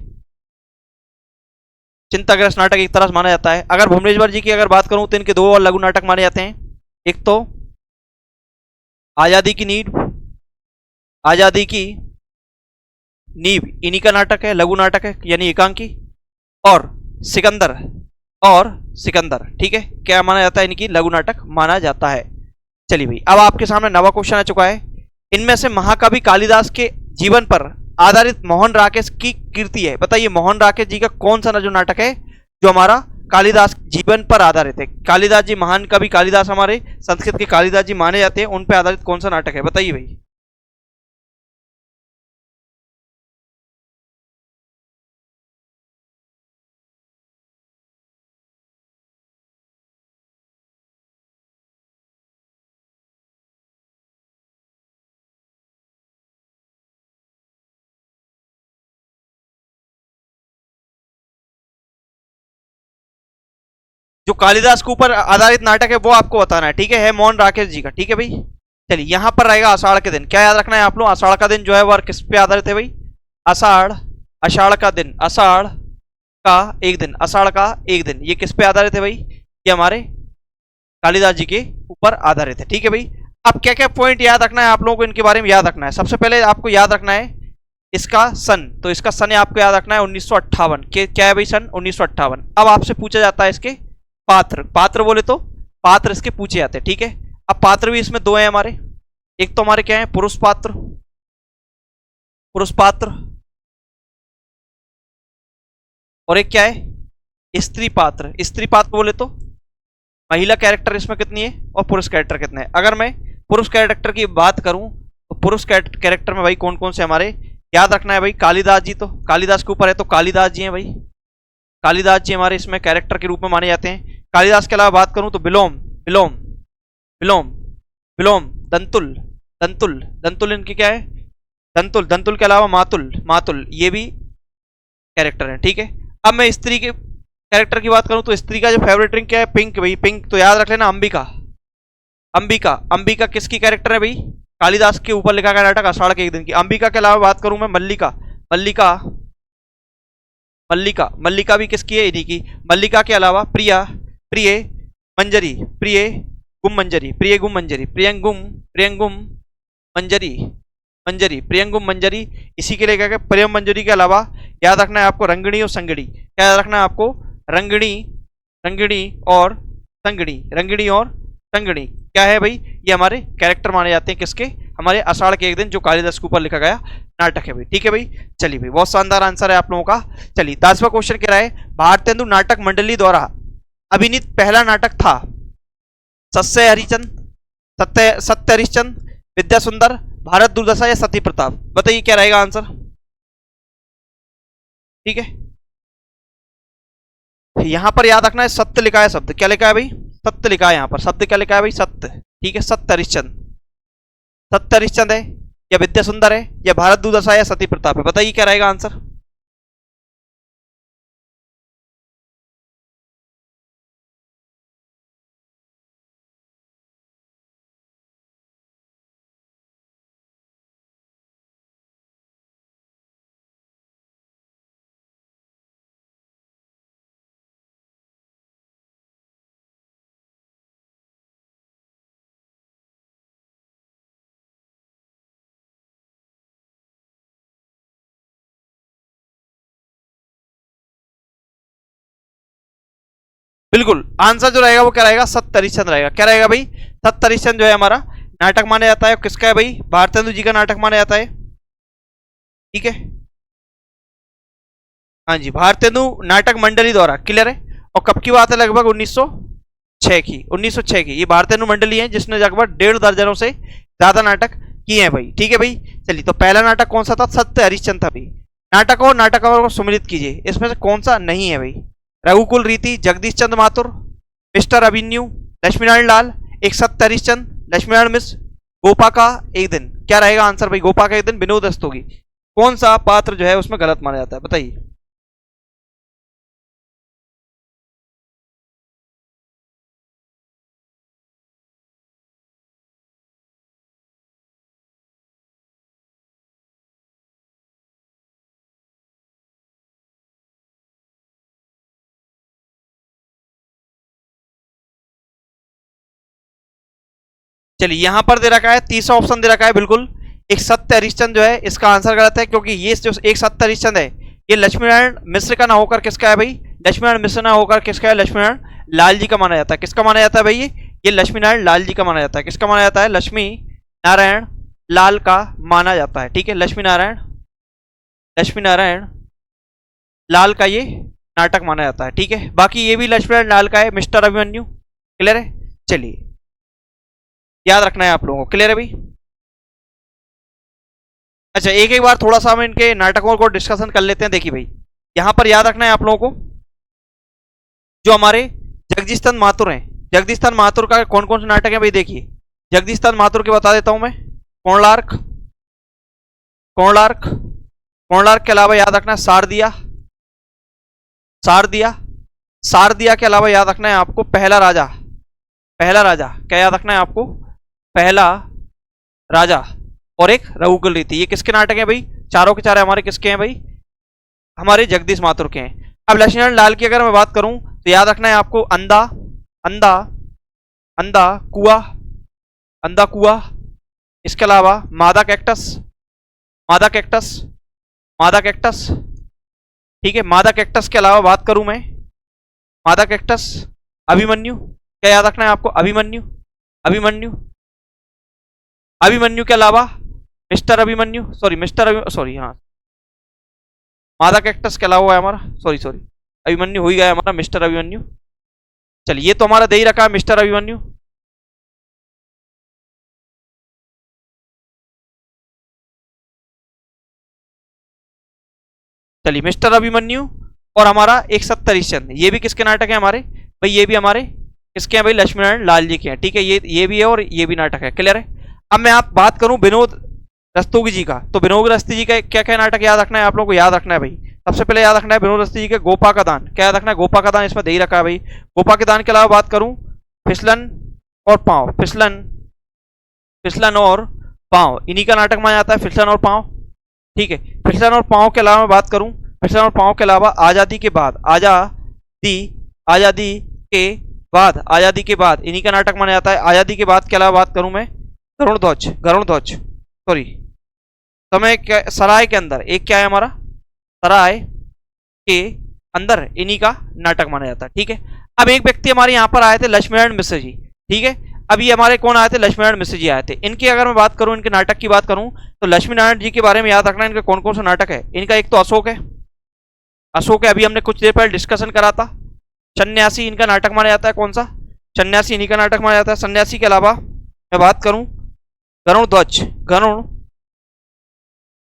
चिंताग्रस्त नाटक एक तरह से माना जाता है। अगर भुवनेश्वर जी की अगर बात करूं तो इनके दो और लघु नाटक माने जाते हैं। एक तो आजादी की नींव, आजादी की नींव इन्हीं का नाटक है, लघु नाटक है यानी एकांकी। और सिकंदर, और सिकंदर, ठीक है, क्या माना जाता है, इनकी लघु नाटक माना जाता है। चलिए भाई, अब आपके सामने नवा क्वेश्चन आ चुका है। इनमें से महाकवि कालिदास के जीवन पर आधारित मोहन राकेश की कीर्ति है। बताइए मोहन राकेश जी का कौन सा जो नाटक है जो हमारा कालिदास जीवन पर आधारित है। कालिदास जी, महान कवि कालिदास हमारे संस्कृत के कालिदास जी माने जाते हैं, उन पर आधारित कौन सा नाटक है, बताइए भाई। जो कालिदास के ऊपर आधारित नाटक है वो आपको बताना है, ठीक है मोहन राकेश जी का, ठीक है भाई। चलिए यहां पर रहेगा आषाढ़ के दिन। क्या याद रखना है आप लोग, आषाढ़ का दिन जो है वह किस पे आधारित है भाई, आषाढ़, आषाढ़ का दिन, आषाढ़ का एक दिन, आषाढ़ का एक दिन, ये किस पे आधारित है भाई, ये हमारे कालिदास जी के ऊपर आधारित है, ठीक है भाई। अब क्या क्या पॉइंट याद रखना है आप लोगों को, इनके बारे में याद रखना है। सबसे पहले आपको याद रखना है इसका सन, तो इसका सन आपको याद रखना है 1958 के, क्या है भाई सन 1958। अब आपसे पूछा जाता है इसके पात्र, पात्र बोले तो पात्र इसके पूछे जाते हैं, ठीक है। अब पात्र भी इसमें दो हैं हमारे, एक तो हमारे क्या है पुरुष पात्र, पुरुष पात्र, और एक क्या है स्त्री पात्र। स्त्री पात्र बोले तो महिला कैरेक्टर इसमें कितनी है और पुरुष कैरेक्टर कितने हैं। अगर मैं पुरुष कैरेक्टर की बात करूं तो पुरुष कैरेक्टर में भाई कौन कौन से हमारे याद रखना है भाई, कालिदास जी, तो कालिदास के ऊपर है तो कालिदास जी हैं भाई, कालिदास जी हमारे इसमें कैरेक्टर के रूप में माने जाते हैं। कालिदास के अलावा बात करूं तो बिलोम, बिलोम, बिलोम, बिलोम, दंतुल, दंतुल, दंतुल इनके क्या है, दंतुल, दंतुल के अलावा मातुल, मातुल, ये भी कैरेक्टर है, ठीक है। अब मैं स्त्री के कैरेक्टर की बात करूं तो स्त्री का जो फेवरेट ड्रिंक क्या है, पिंक भाई, पिंक, तो याद रख लेना अंबिका, अंबिका, अंबिका किसकी कैरेक्टर है भाई, कालिदास के ऊपर लिखा गया नाटक आषाढ़ के एक दिन की। अंबिका के अलावा बात करूं मैं मल्लिका, मल्लिका, मल्लिका, मल्लिका भी किसकी है, इन्हीं की। मल्लिका के अलावा प्रिया, प्रिय, मंजरी, प्रिय गुम मंजरी, प्रिय गुम मंजरी, प्रियंगुम, प्रियंगुम मंजरी, मंजरी, प्रियंगुम मंजरी, इसी के लिए क्या प्रियम मंजरी के अलावा याद रखना है आपको रंगणी और संगड़ी। क्या याद रखना है आपको, रंगणी, रंगणी और संगड़ी, रंगणी और संगड़ी क्या है भाई, ये हमारे कैरेक्टर माने जाते हैं किसके, हमारे आषाढ़ के एक दिन जो कालिदास के ऊपर लिखा गया नाटक है भाई, ठीक है भाई। चलिए भाई बहुत शानदार आंसर है आप लोगों का। चलिए 10वां क्वेश्चन कह रहा है भारतेंदु नाटक मंडली द्वारा अभिनीत पहला नाटक था सत्य हरिचंद, सत्य सत्य हरिश्चंद, विद्या सुंदर, भारत दुर्दशा या सती प्रताप। बताइए क्या रहेगा आंसर, ठीक है। यहां पर याद रखना है सत्य लिखा है, शब्द क्या लिखा है भाई, सत्य लिखा है, यहां पर शब्द क्या लिखा है भाई, सत्य, ठीक है। सत्य हरिश्चंद, सत्य हरिश्चंद है या विद्या सुंदर है या भारत दुर्दशा या सती प्रताप है, बताइए क्या रहेगा आंसर। बिल्कुल आंसर जो रहेगा वो क्या रहेगा, सत्य हरिश्चंद रहेगा। क्या रहेगा भाई, सत्य हरिश्चंद जो है हमारा नाटक माना जाता है, किसका है भाई, भारतेंदु जी का नाटक माना जाता है, ठीक है। हाँ जी, भारतेंदु नाटक मंडली द्वारा, क्लियर है। और कब की बात है, लगभग 1906 की, 1906 की। ये भारतेंदु मंडली है जिसने लगभग 1.5 दर्जनों से ज्यादा नाटक किए हैं भाई, ठीक है भाई। चलिए तो पहला नाटक कौन सा था, सत्य हरिश्चंद था भाई। नाटक और नाटकों को सम्मिलित कीजिए, इसमें से कौन सा नहीं है भाई, रघुकुल रीति, जगदीश चंद्र माथुर, मिस्टर अभिन्यू, लक्ष्मीनारायण लाल, एक सत्य हरिश्चंद, लक्ष्मीनारायण मिश्र, गोपा का एक दिन। क्या रहेगा आंसर भाई, गोपा का एक दिन विनोद रस्तोगी। कौन सा पात्र जो है उसमें गलत माना जाता है, बताइए। चलिए यहां पर दे रखा है, तीसरा ऑप्शन दे रखा है बिल्कुल, एक सत्य हरिश्चंद्र जो है इसका आंसर गलत है, क्योंकि ये जो एक सत्य हरिश्चंद्र है ये लक्ष्मी नारायण मिश्र का ना होकर किसका है भाई, लक्ष्मी नारायण मिश्र ना होकर किसका है, लक्ष्मी नारायण लाल जी का माना जाता है। किसका माना जाता है भाई, ये लक्ष्मी नारायण लाल जी का माना जाता है। किसका माना जाता है, लक्ष्मी नारायण लाल का माना जाता है। ठीक है, लक्ष्मी नारायण लाल का ये नाटक माना जाता है। ठीक है, बाकी ये भी लक्ष्मी नारायण लाल का है, मिस्टर अभिमन्यु। क्लियर है, चलिए याद रखना है आप लोगों को। क्लियर है भाई। अच्छा, एक एक बार थोड़ा सा हम इनके नाटकों को डिस्कशन कर लेते हैं। देखिए भाई, यहां पर याद रखना है आप लोगों को, जो हमारे जगदीश चंद्र माथुर हैं, जगदीश चंद्र माथुर का कौन कौन से नाटक है भाई। देखिए जगदीश चंद्र माथुर के बता देता हूं मैं, कोणार्क, कोणार्क, कोणार्क के अलावा याद रखना है शारदिया, शारदिया, शारदिया के अलावा याद रखना है आपको पहला राजा, पहला राजा क्या याद रखना है आपको, पहला राजा, और एक रघुकुल रीति। ये किसके नाटक हैं भाई, चारों के चार हमारे किसके हैं भाई, हमारे जगदीश माथुर के हैं। अब लक्ष्मण लाल की अगर मैं बात करूं तो याद रखना है आपको अंधा, अंधा, अंधा कुआ, अंधा कुआ, इसके अलावा मादा कैक्टस, मादा कैक्टस, मादा कैक्टस। ठीक है, मादा कैक्टस के अलावा बात करूं मैं, मादा कैक्टस, अभिमन्यु, क्या याद रखना है आपको, अभिमन्यु, अभिमन्यु, अभिमन्यु के अलावा मिस्टर अभिमन्यु, सॉरी हाँ, मादा कैक्टस के अलावा है हमारा, सॉरी अभिमन्यु हो ही गया हमारा, मिस्टर अभिमन्यु। चलिए ये तो हमारा दे ही रखा है मिस्टर अभिमन्यु। चलिए मिस्टर अभिमन्यु और हमारा एक सत्य हरिश्चंद्र, ये भी किसके नाटक है हमारे भाई, ये भी हमारे किसके हैं भाई, लक्ष्मी नारायण लाल जी के हैं। ठीक है, ये भी है और ये भी नाटक है। क्लियर है। अब मैं आप बात करूं विनोद रस्तोगी जी का, तो विनोद रस्ती जी का क्या क्या नाटक याद रखना है आप लोगों को, याद रखना है भाई। सबसे पहले याद रखना है विनोद रस्ती जी के गोपा का दान, क्या याद रखना है, गोपा का दान, इसमें दे ही रखा है भाई। गोपा के दान के अलावा बात करूं फिसलन और पांव, फिसलन, फिसलन और पांव, इन्हीं का नाटक माना जाता है, फिसलन और पांव। ठीक है, फिसलन और पांव के अलावा मैं बात करूं, फिसलन और पांव के अलावा आजादी के बाद, आजादी, आजादी के बाद, आजादी के बाद इन्हीं का नाटक माना जाता है। आजादी के बाद के अलावा बात करूं मैं गरुण ध्वज, गरुण ध्वज, सॉरी समय सराय के अंदर एक क्या है हमारा, सराय के अंदर इन्हीं का नाटक माना जाता है। ठीक है, अब एक व्यक्ति हमारे यहाँ पर आए थे लक्ष्मी नारायण मिश्र जी। ठीक है, अब ये हमारे कौन आए थे, लक्ष्मी नारायण मिश्र जी आए थे। इनकी अगर मैं बात करूं, इनके नाटक की बात करूं तो लक्ष्मी नारायण जी के बारे में याद रखना है, इनके कौन कौन सा नाटक है। इनका एक तो अशोक है, अशोक है, अभी हमने कुछ देर पहले डिस्कशन करा था। सन्यासी इनका नाटक माना जाता है, कौन सा, सन्यासी इन्हीं का नाटक माना जाता है। सन्यासी के अलावा मैं बात करूं गरुण ध्वज, गरुण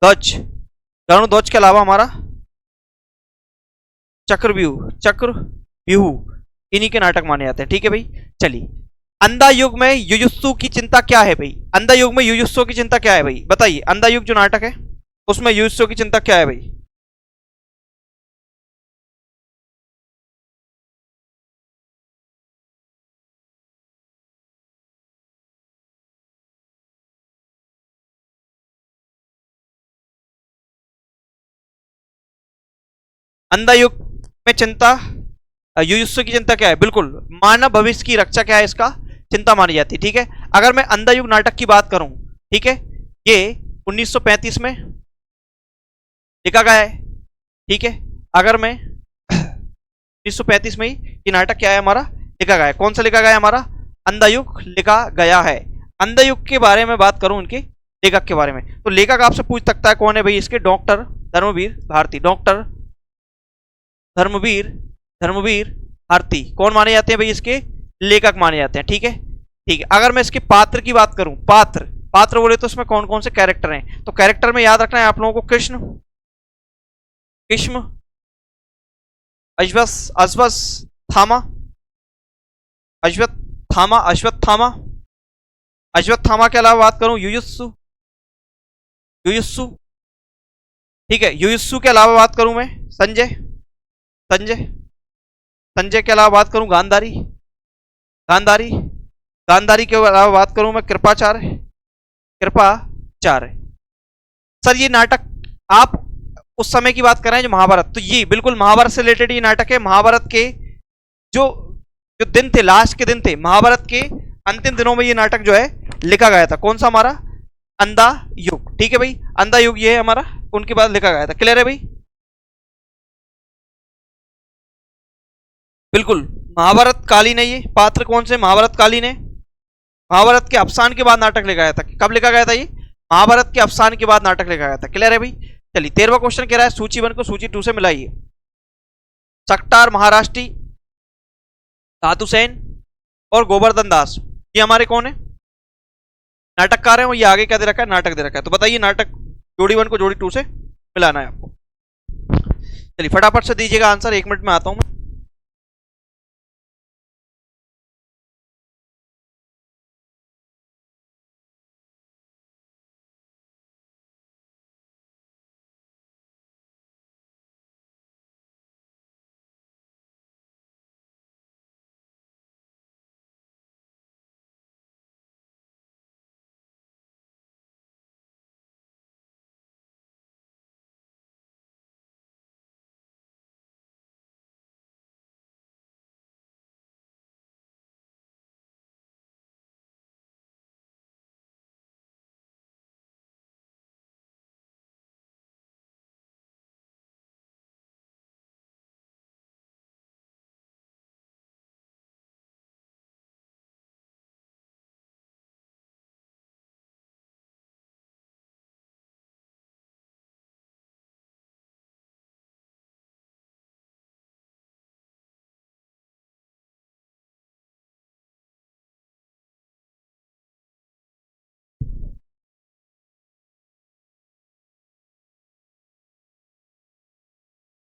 ध्वज, गरुण ध्वज के अलावा हमारा चक्रव्यूह, चक्रव्यूह इन्हीं के नाटक माने जाते हैं। ठीक है भाई। चलिए अंधा युग में युयुत्सु की चिंता क्या है भाई, अंधा युग में युयुत्सु की चिंता क्या है भाई, बताइए। अंधा युग जो नाटक है उसमें युयुत्सु की चिंता क्या है भाई। अंधा युग में चिंता, युयुत्सु की चिंता क्या है, बिल्कुल मानव भविष्य की रक्षा क्या है, इसका चिंता मानी जाती है। ठीक है, अगर मैं अंधा युग नाटक की बात करूं, ठीक है, ये 1935 में लिखा गया है। ठीक है, अगर मैं 1935 में ही ये नाटक क्या है हमारा लिखा गया है, कौन सा लिखा गया है हमारा, अंधा युग लिखा गया है। अंधा युग के बारे में बात करूं, उनके लेखक के बारे में, तो लेखक आपसे पूछ सकता है कौन है भाई इसके, डॉक्टर धर्मवीर भारती, डॉक्टर धर्मवीर, धर्मवीर भारती कौन माने जाते हैं भाई, इसके लेखक माने जाते हैं। ठीक है, ठीक है। अगर मैं इसके पात्र की बात करूं, पात्र, पात्र बोले तो इसमें कौन कौन से कैरेक्टर हैं, तो कैरेक्टर में याद रखना है आप लोगों को कृष्ण, कृष्ण, अश्वत्थामा, अश्वत्थामा, अश्वत्थामा, अश्वत्थामा के अलावा बात करूं युयुत्सु, युयुत्सु। ठीक है, युयुत्सु के अलावा बात करूं मैं संजय, संजय, संजय के अलावा बात करूं गांधारी, गांधारी, गांधारी के अलावा बात करूं मैं कृपाचार्य, कृपाचार्य। सर ये नाटक आप उस समय की बात कर रहे हैं जो महाभारत, तो ये बिल्कुल महाभारत से रिलेटेड ये नाटक है। महाभारत के जो जो दिन थे, लास्ट के दिन थे, महाभारत के अंतिम दिनों में ये नाटक जो है लिखा गया था, कौन सा हमारा अंधा युग, ठीक है भाई, अंधा युग ये है हमारा, उनके बाद लिखा गया था। क्लियर है भाई? बिल्कुल महाभारत कालीन है ये पात्र, कौन से महाभारत कालीन है, महाभारत के अवसान के बाद नाटक लिखा गया था। कब लिखा गया था ये? महाभारत के अवसान के बाद नाटक लिखा गया था। क्लियर है भाई? चलिए 13वां क्वेश्चन कह रहा है सूची 1 को सूची 2 से मिलाइए। सक्टार महाराष्ट्री, धातु सेन और गोवर्धन दास, ये हमारे कौन है? नाटककार है। और ये आगे क्या दे रखा है? नाटक दे रखा है। तो बताइए नाटक जोड़ी 1 को जोड़ी 2 से मिलाना है आपको। चलिए फटाफट से दीजिएगा आंसर, 1 मिनट में आता हूं मैं।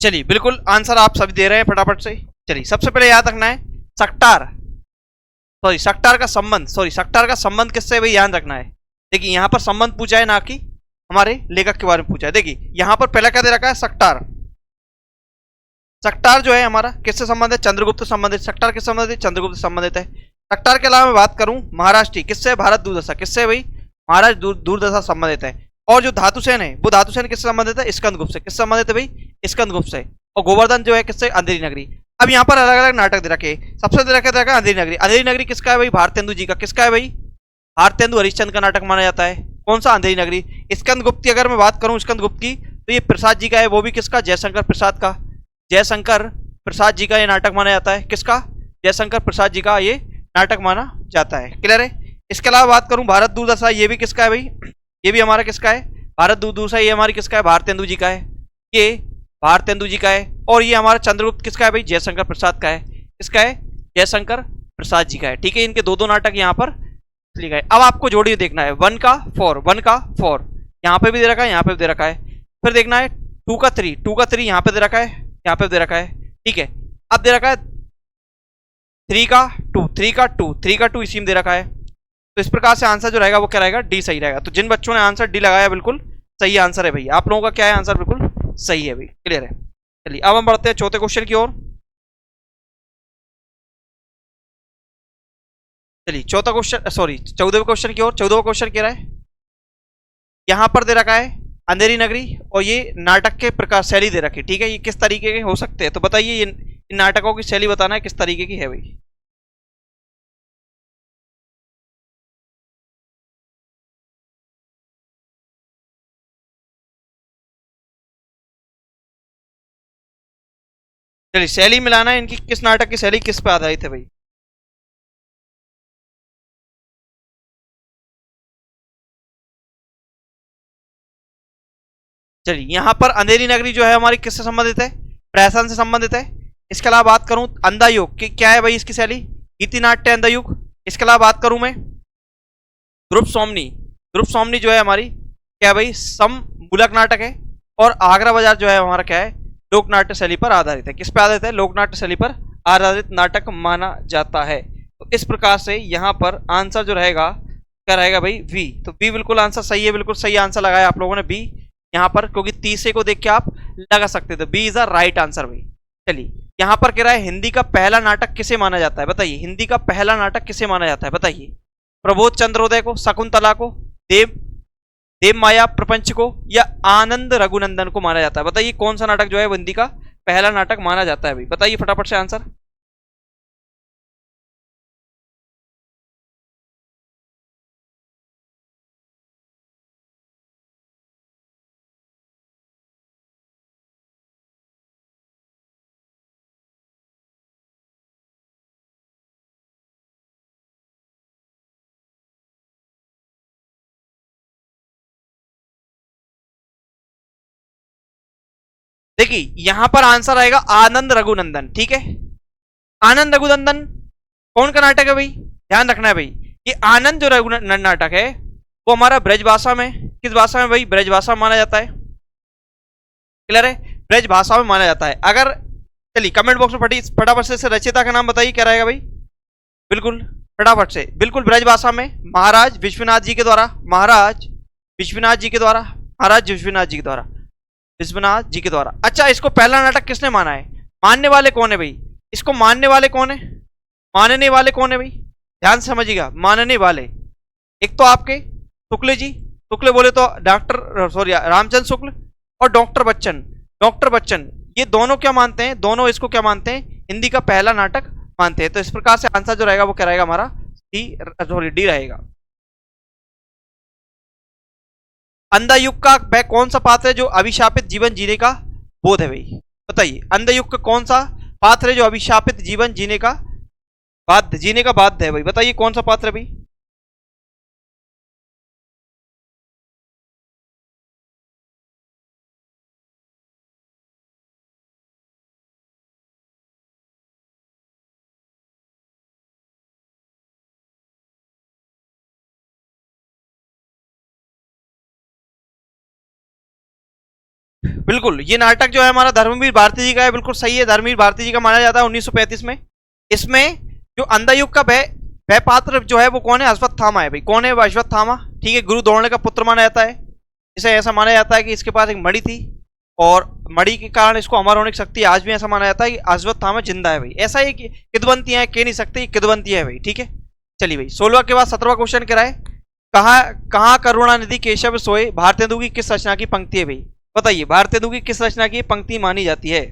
चलिए बिल्कुल आंसर आप सभी दे रहे हैं फटाफट से। चलिए सबसे पहले याद रखना है सक्टार, सॉरी सक्टार का संबंध किससे भाई, याद रखना है। देखिए यहां पर संबंध पूछा है, ना कि हमारे लेखक के बारे में पूछा है। देखिए यहां पर पहला क्या दे रखा है? सक्टार। सक्टार जो है हमारा किससे संबंधित? चंद्रगुप्त संबंधित। सक्टार किससे संबंधित? चंद्रगुप्त संबंधित है। सक्टार के अलावा मैं बात करूं महाराष्ट्र, किससे? भारत दूरदर्शा, किससे भाई? महाराज दूरदर्शा संबंधित है। और जो धातुसेन है वो धातुसेन किससे संबंधित है? स्कंदगुप्त से। किससे संबंधित है भाई? स्कंदगुप्त से। और गोवर्धन जो है किससे? अंधेरी नगरी। अब यहाँ पर अलग अलग नाटक दे रखे, सबसे दे रखा अंधेरी नगरी। अंधेरी नगरी किसका है भाई? भारतेंदु जी का। किसका है भाई? भारतेंदु हरिश्चंद्र का नाटक माना जाता है। कौन सा? अंधेरी नगरी। स्कंदगुप्त की अगर मैं बात करूं, स्कंदगुप्त की, तो ये प्रसाद जी का है। वो भी किसका? जयशंकर प्रसाद का। जयशंकर प्रसाद जी का ये नाटक माना जाता है। किसका? जयशंकर प्रसाद जी का ये नाटक माना जाता है। क्लियर है? इसके अलावा बात करूं भारत दूरदर्शा, ये भी किसका है भाई? ये भी हमारा किसका है? भारत दूरदर्शा, ये हमारी किसका है? भारतेंदु जी का है। ये भारतेंदु जी का है। और ये हमारा चंद्रगुप्त किसका है भाई? जयशंकर प्रसाद का है। किसका है? जयशंकर प्रसाद जी का है। ठीक है, इनके दो दो नाटक यहाँ पर लिखा है। अब आपको जोड़ी देखना है 1 का 4, 1 का 4 यहाँ पे भी दे रखा है, यहाँ पे भी दे रखा है। फिर देखना है 2 का 3, 2 का 3 यहाँ पे दे रखा है, यहाँ पे दे रखा है। ठीक है, अब दे रखा है 3 का 2, 3 का 2, 3 का 2 इसी में दे रखा है। तो इस प्रकार से आंसर जो रहेगा वो क्या रहेगा? डी सही रहेगा। तो जिन बच्चों ने आंसर डी लगाया बिल्कुल सही आंसर है भाई। आप लोगों का क्या है? आंसर बिल्कुल सही है भाई। क्लियर है? चलिए अब हम बढ़ते हैं चौथे क्वेश्चन की ओर। चलिए चौथा क्वेश्चन, सॉरी 14वें क्वेश्चन की ओर। 14वां क्वेश्चन कह रहा है, यहां पर दे रखा है अंधेरी नगरी और ये नाटक के प्रकार शैली दे रखी। ठीक है, ये किस तरीके के हो सकते हैं? तो बताइए इन नाटकों की शैली बताना है किस तरीके की है भाई। चलिए शैली मिलाना है इनकी, किस नाटक की शैली किस पे आधारित है भाई। चलिए यहां पर अंधेरी नगरी जो है हमारी किससे संबंधित है? प्रहसन से संबंधित है। इसके अलावा बात करूं अंधा युग की क्या है भाई इसकी शैली? गीति नाट्य अंधा युग। इसके अलावा बात करूं मैं ध्रुव सोमनी, ध्रुव सोमनी जो है हमारी क्या है भाई? समूलक नाटक है। और आगरा बाजार जो है हमारा क्या है? लोक नाट्य शैली पर आधारित है। किस पे आधारित है? लोक नाट्य शैली पर आधारित नाटक माना जाता है। तो इस प्रकार से यहां पर आंसर जो रहेगा क्या रहेगा भाई? बी। तो बी बिल्कुल आंसर सही है, बिल्कुल सही आंसर लगाया आप लोगों ने बी यहाँ पर, क्योंकि तीसरे को देख के आप लगा सकते थे। B is the right answer भाई। चलिए यहां पर कह रहा है हिंदी का पहला नाटक किसे माना जाता है? बताइए हिंदी का पहला नाटक किसे माना जाता है? बताइए प्रबोध चंद्रोदय को, शकुंतला को, देव देव माया प्रपंच को, या आनंद रघुनंदन को माना जाता है? बताइए कौन सा नाटक जो है हिंदी का पहला नाटक माना जाता है भाई? बताइए फटाफट से आंसर। देखिए यहां पर आंसर आएगा आनंद रघुनंदन, ठीक है। आनंद रघुनंदन कौन का नाटक है भाई, ध्यान रखना है भाई। ये आनंद जो रघुनंदन नाटक है वो हमारा ब्रज भाषा में, किस भाषा में भाई, ब्रज भाषा में माना जाता है। क्लियर है, ब्रज भाषा में माना जाता है। अगर चलिए कमेंट बॉक्स में फटाफट से रचयिता का नाम बताइए, क्या रहेगा भाई, बिल्कुल फटाफट से, बिल्कुल ब्रज भाषा में महाराज विश्वनाथ जी के द्वारा, महाराज विश्वनाथ जी के द्वारा, महाराज विश्वनाथ जी के द्वारा, विश्वनाथ जी के द्वारा। अच्छा, इसको पहला नाटक किसने माना है, मानने वाले कौन है भाई, इसको मानने वाले कौन है, मानने वाले कौन है भाई, ध्यान से समझिएगा। मानने वाले एक तो आपके शुक्ल जी, शुक्ल बोले तो डॉक्टर सॉरी रामचंद्र शुक्ल, और डॉक्टर बच्चन, डॉक्टर बच्चन, ये दोनों क्या मानते हैं, दोनों इसको क्या मानते हैं, हिंदी का पहला नाटक मानते हैं। तो इस प्रकार से आंसर जो रहेगा वो क्या रहेगा हमारा, डी रहेगा। अंधा युग का वह कौन सा पात्र है जो अभिशापित जीवन जीने का बोध है भाई, बताइए। अंधा युग का कौन सा पात्र है जो अभिशापित जीवन जीने का बाध्य है भाई, बताइए कौन सा पात्र है भाई। बिल्कुल, ये नाटक जो है हमारा धर्मवीर भारती जी का है, बिल्कुल सही है, धर्मवीर भारती जी का माना जाता है 1935 में। इसमें जो अंधा युग का वह पात्र जो है वो कौन है, अश्वत्थामा है भाई। कौन है वो, अश्वत्थामा, ठीक है। गुरु द्रोण का पुत्र माना जाता है इसे, ऐसा माना जाता है कि इसके पास एक मणि थी और मणि के कारण इसको अमर होने की शक्ति, आज भी ऐसा माना जाता है कि अश्वत्थामा जिंदा है भाई। ऐसा ही किदवंती है, कह नहीं सकते किदवंती है भाई, ठीक है। चलिए भाई 16 के बाद 17वां क्वेश्चन क्या है, कहाँ करुणानिधि केशव सोए भारतेंदु की किस रचना की पंक्ति है भाई, बताइए। भारतेंदु की किस रचना की पंक्ति मानी जाती है।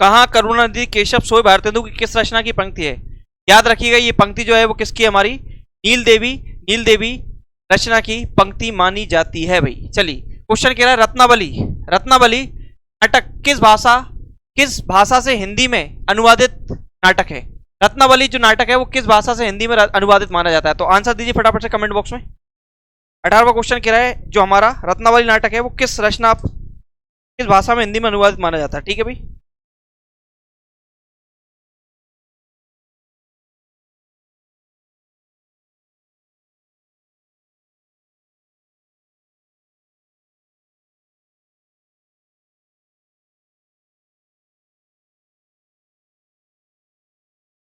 कहाँ करुणानिधि केशव सोए भारतेंदु की किस रचना की पंक्ति है। याद रखिएगा ये पंक्ति जो है वो किसकी है, हमारी नील देवी रचना की पंक्ति मानी जाती है भाई। चलिए क्वेश्चन कह रहा है रत्नावली, रत्नावली नाटक किस भाषा से हिंदी में अनुवादित नाटक है। रत्नावली जो नाटक है वो किस भाषा से हिंदी में अनुवादित माना जाता है, तो आंसर दीजिए फटाफट से कमेंट बॉक्स में। 18वां क्वेश्चन कह रहा है जो हमारा रत्नावली नाटक है वो किस भाषा में हिंदी में अनुवादित माना जाता है, ठीक है भाई।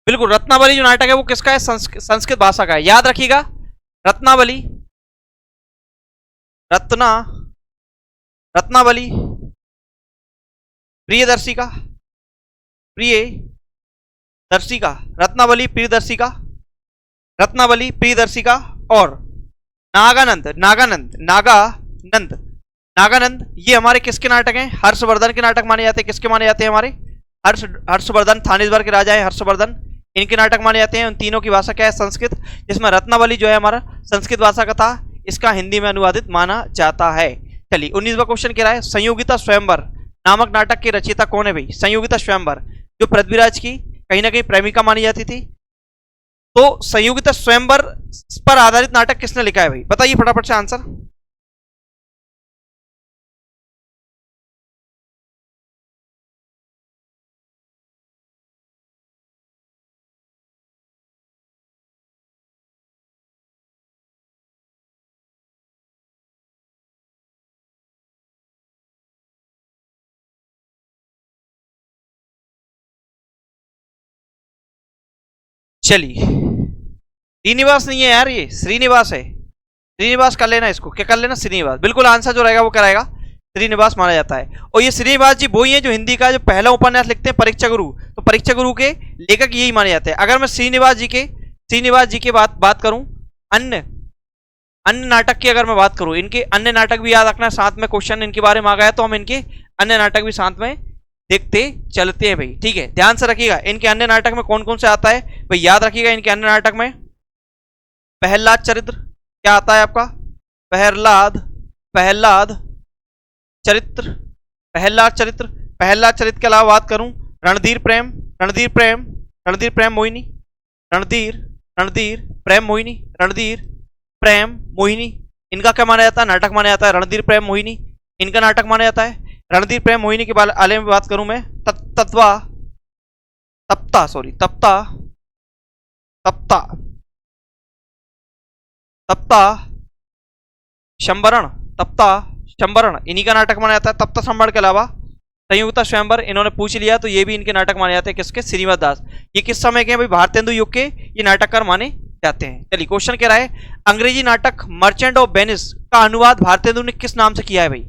बिल्कुल, रत्नावली जो नाटक है वो किसका है, संस्कृत भाषा का है। याद रखिएगा रत्नावली, रत्नावली प्रियदर्शिका, रत्नावली प्रियदर्शिका, रत्नावली प्रियदर्शिका और नागानंद ये हमारे किसके नाटक हैं, हर्षवर्धन के नाटक माने जाते हैं। किसके माने जाते हैं, हमारे हर्षवर्धन, थानेश्वर के राजा है हर्षवर्धन, इनके नाटक माने जाते हैं। उन तीनों की भाषा क्या है, संस्कृत, जिसमें रत्नावली जो है हमारा संस्कृत भाषा का था, इसका हिंदी में अनुवादित माना जाता है। चलिए 19वां क्वेश्चन कह रहा है संयोगिता स्वयंवर नामक नाटक के रचयिता कौन है भाई। संयोगिता स्वयंवर जो पृथ्वीराज की कहीं ना कहीं प्रेमिका मानी जाती थी, तो संयोगिता स्वयंवर पर आधारित नाटक किसने लिखा है भाई, बताइए फटाफट से आंसर। चलिए श्रीनिवास नहीं है यार, ये श्रीनिवास है, श्रीनिवास कर लेना, इसको क्या कर लेना, श्रीनिवास। बिल्कुल आंसर जो रहेगा वो क्या रहेगा, श्रीनिवास माना जाता है। और ये श्रीनिवास जी वही है जो हिंदी का जो पहला उपन्यास लिखते हैं परीक्षा गुरु, तो परीक्षा गुरु के लेखक यही माने जाते हैं। अगर मैं श्रीनिवास जी के बात करूं, अन्य नाटक की अगर मैं बात करूं, इनके अन्य नाटक भी याद रखना, साथ में क्वेश्चन इनके बारे में आ गया तो हम इनके अन्य नाटक भी साथ में देखते चलते हैं भाई, ठीक है। ध्यान से रखिएगा इनके अन्य नाटक में कौन कौन से आता है भाई, याद रखिएगा इनके अन्य नाटक में प्रहलाद चरित्र क्या आता है आपका, प्रहलाद चरित्र, प्रहलाद चरित्र, प्रहलाद चरित्र के अलावा बात करूं रणधीर प्रेम, रणधीर प्रेम, रणधीर प्रेम मोहिनी, रणधीर, रणधीर प्रेम मोहिनी, रणधीर प्रेम मोहिनी, इनका क्या माना जाता है? नाटक माना जाता है। रणधीर प्रेम मोहिनी इनका नाटक माना जाता है। रणधीर प्रेम मोहिनी के बारे में बात करूं मैं तत्वा तप्ता सॉरी तप्ता तप्ता तप्ता शंबरण, तप्ता शंबरण इन्हीं का नाटक माना जाता है। तप्ता शंबरण के अलावा संयुक्ता स्वयंवर इन्होंने पूछ लिया तो ये भी इनके नाटक माने जाते हैं। किसके? श्रीमद दास। ये किस समय के हैं भाई? भारतेंदु युग के ये नाटककार माने जाते हैं। चलिए क्वेश्चन कह रहा है अंग्रेजी नाटक मर्चेंट ऑफ वेनिस का अनुवाद भारतेंदु ने किस नाम से किया है भाई?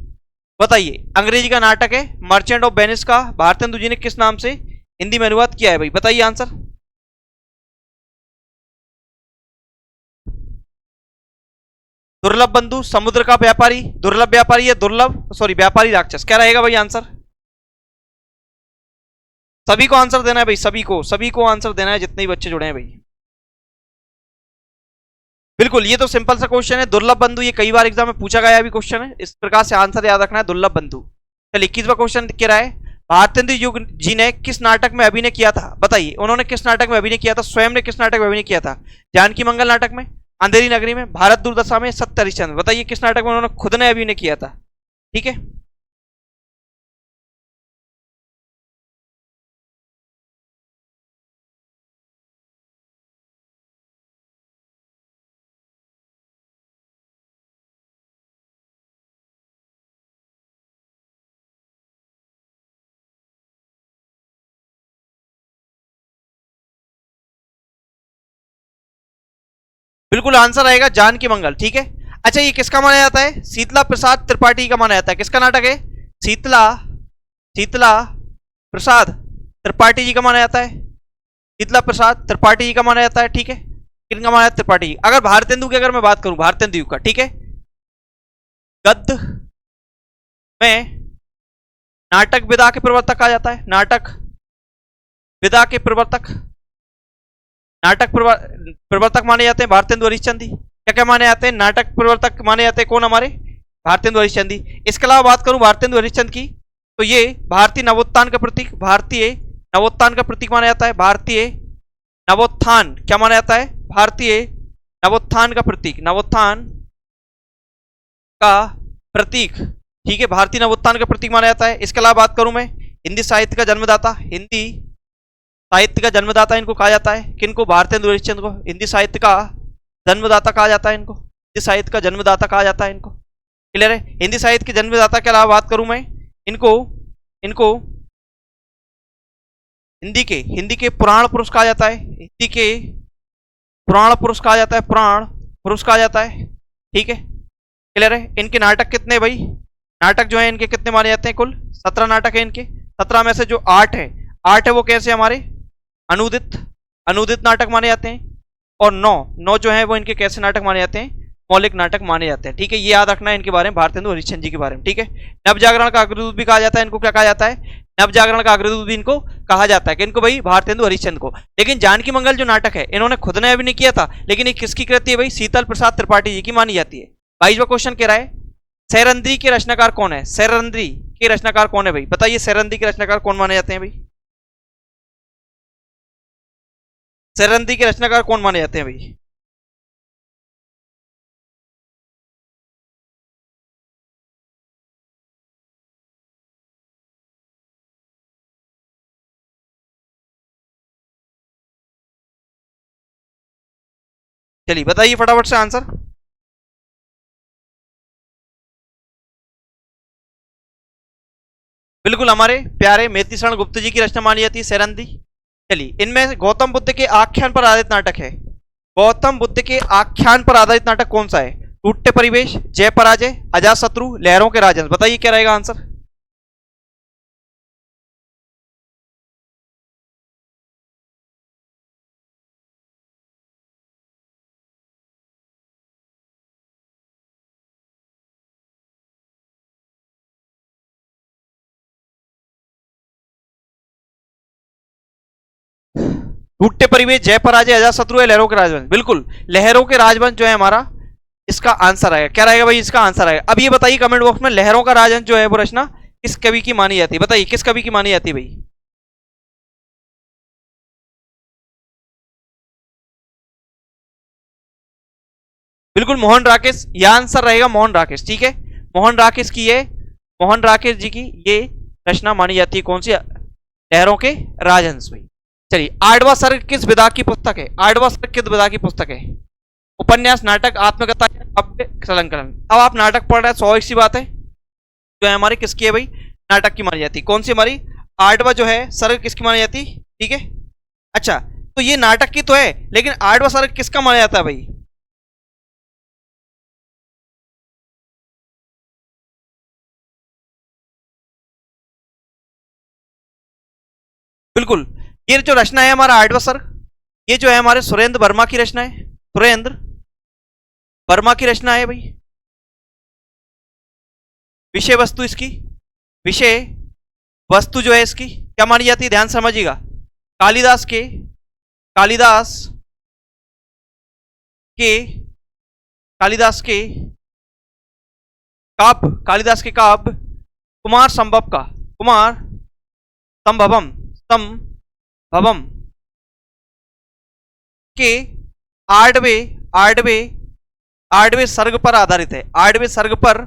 बताइए, अंग्रेजी का नाटक है मर्चेंट ऑफ वेनिस का, भारतेंदु जी ने किस नाम से हिंदी में अनुवाद किया है भाई? बताइए आंसर। दुर्लभ बंधु, समुद्र का व्यापारी, दुर्लभ व्यापारी या दुर्लभ सॉरी व्यापारी राक्षस, क्या रहेगा भाई आंसर? सभी को आंसर देना है भाई, सभी को आंसर देना है जितने भी बच्चे जुड़े हैं भाई। बिल्कुल, ये तो सिंपल सा क्वेश्चन है। दुर्लभ बंधु ये कई बार एग्जाम में पूछा गया भी क्वेश्चन है, इस प्रकार से आंसर याद रखना है दुर्लभ बंधु। चलिए 21वां क्वेश्चन कह रहा है भारतेंदु जी ने किस नाटक में अभिनय किया था? बताइए, उन्होंने किस नाटक में अभिनय किया था? स्वयं ने किस नाटक में अभिनय किया था? जानकी मंगल नाटक में, अंधेरी नगरी में, भारत दुर्दशा में, सत्य हरिश्चंद्र। बताइए किस नाटक में उन्होंने खुद ने अभिनय किया था? ठीक है, बिल्कुल आंसर आएगा जानकी मंगल। ठीक है, अच्छा ये किसका माना जाता है? शीतला प्रसाद त्रिपाठी का माना जाता है। किसका नाटक है? शीतला शीतला प्रसाद त्रिपाठी जी का माना जाता है। शीतला प्रसाद त्रिपाठी जी का माना जाता है। ठीक है, किनका माना जाता है? त्रिपाठी जी। अगर भारतेंदु की अगर मैं बात करूं, भारतेंदु का, ठीक है, गद्य में नाटक विधा के प्रवर्तक कहा जाता है। नाटक विधा के प्रवर्तक, नाटक प्रवर्तक माने जाते हैं भारतेंदु हरिश्चंद्र। क्या क्या माने जाते हैं? नाटक प्रवर्तक माने जाते हैं कौन? हमारे भारतेंदु हरिश्चंद्र। इसके अलावा बात करूं भारतेंदु हरिश्चंद्र की, तो ये भारतीय नवोत्थान का प्रतीक, भारतीय नवोत्थान का प्रतीक माना जाता है। भारतीय नवोत्थान क्या माना जाता है? भारतीय नवोत्थान का प्रतीक, नवोत्थान का प्रतीक। ठीक है, भारतीय नवोत्थान का प्रतीक माना जाता है। इसके अलावा बात करूं मैं हिंदी साहित्य का जन्मदाता, हिंदी साहित्य का जन्मदाता इनको कहा जाता है। किनको? भारतेंदु हरिश्चंद्र को हिंदी साहित्य का जन्मदाता कहा जाता है। इनको हिंदी साहित्य का जन्मदाता कहा जाता है। इनको क्लियर है? हिंदी साहित्य के जन्मदाता के अलावा बात करूं मैं इनको इनको हिंदी के पुराण पुरुष कहा जाता है। हिंदी के पुराण पुरुष कहा जाता है, पुराण पुरुष कहा जाता है। ठीक है, क्लियर है? इनके नाटक कितने भाई? नाटक जो है इनके कितने माने जाते हैं? कुल 17 नाटक है इनके। 17 में से जो 8 है वो कैसे हमारे अनुदित अनुदित नाटक माने जाते हैं, और 9 जो है वो इनके कैसे नाटक माने जाते हैं? मौलिक नाटक माने जाते हैं। ठीक है, ये याद रखना है इनके बारे में, भारतेंदु हरिश्चंद्र जी के बारे में। ठीक है, नवजागरण का अग्रदूत भी कहा जाता है इनको। क्या कहा जाता है? नवजागरण का अग्रदूत भी इनको कहा जाता है। किनको भाई? भारतेंदु हरिश्चंद्र को। लेकिन जानकी मंगल जो नाटक है इन्होंने खुद ने अभिनय किया था, लेकिन ये किसकी कृति है भाई? शीतल प्रसाद त्रिपाठी जी की मानी जाती है। 22वां क्वेश्चन कह रहा है सैरंध्री के रचनाकार कौन है? सैरंध्री के रचनाकार कौन है भाई? बताइए, सैरंध्री के रचनाकार कौन माने जाते हैं भाई? सैरंध्री के रचनाकार कौन माने जाते हैं भाई? चलिए बताइए फटाफट से आंसर। बिल्कुल हमारे प्यारे मेथिशरण गुप्त जी की रचना मानी जाती है सैरंध्री। चलिए, इनमें गौतम बुद्ध के आख्यान पर आधारित नाटक है। गौतम बुद्ध के आख्यान पर आधारित नाटक कौन सा है? टूटते परिवेश, जय पराजय, अजात शत्रु, लहरों के राजहंस। बताइए क्या रहेगा आंसर? टूटते परिवेश, जय पराजय, अजात शत्रु है लहरों के राजवंश। बिल्कुल, लहरों के राजवंश जो है हमारा इसका आंसर आएगा। क्या रहेगा भाई? इसका आंसर आएगा। अब ये बताइए कमेंट बॉक्स में, लहरों का राजहंस जो है वो रचना किस कवि की मानी जाती है? बताइए किस कवि की मानी जाती है भाई? बिल्कुल मोहन राकेश, यह आंसर रहेगा मोहन राकेश। ठीक है, मोहन राकेश की ये, मोहन राकेश जी की ये रचना मानी जाती है। कौन सी? लहरों के राजहंस भाई। चलिए, आठवां सर्ग किस विधा की पुस्तक है? आठवां सर्ग किस विधा की पुस्तक है? उपन्यास, नाटक, आत्मकथा, काव्य, संकलन। अब आप नाटक पढ़ रहे हैं, स्वाभाविक सी बात है, जो है हमारी किसकी है भाई? नाटक की मानी जाती है। कौन सी हमारी? आठवां जो है सर्ग किसकी मानी जाती है? ठीक है, अच्छा, तो ये नाटक की तो है, लेकिन आठवां सर्ग किसका माना जाता है भाई? बिल्कुल, ये जो रचना है हमारा आठवां सर्ग, ये जो है हमारे सुरेंद्र वर्मा की रचना है। सुरेंद्र वर्मा की रचना है भाई। विषय वस्तु इसकी, विषय वस्तु जो है इसकी क्या मानी जाती है? ध्यान समझिएगा, कालिदास के, कालिदास के, कालिदास के काव्य, कालिदास के काव्य कुमार संभव का, कुमार संभवम, संभवम के आठवें आठवें सर्ग पर आधारित है। आठवें सर्ग पर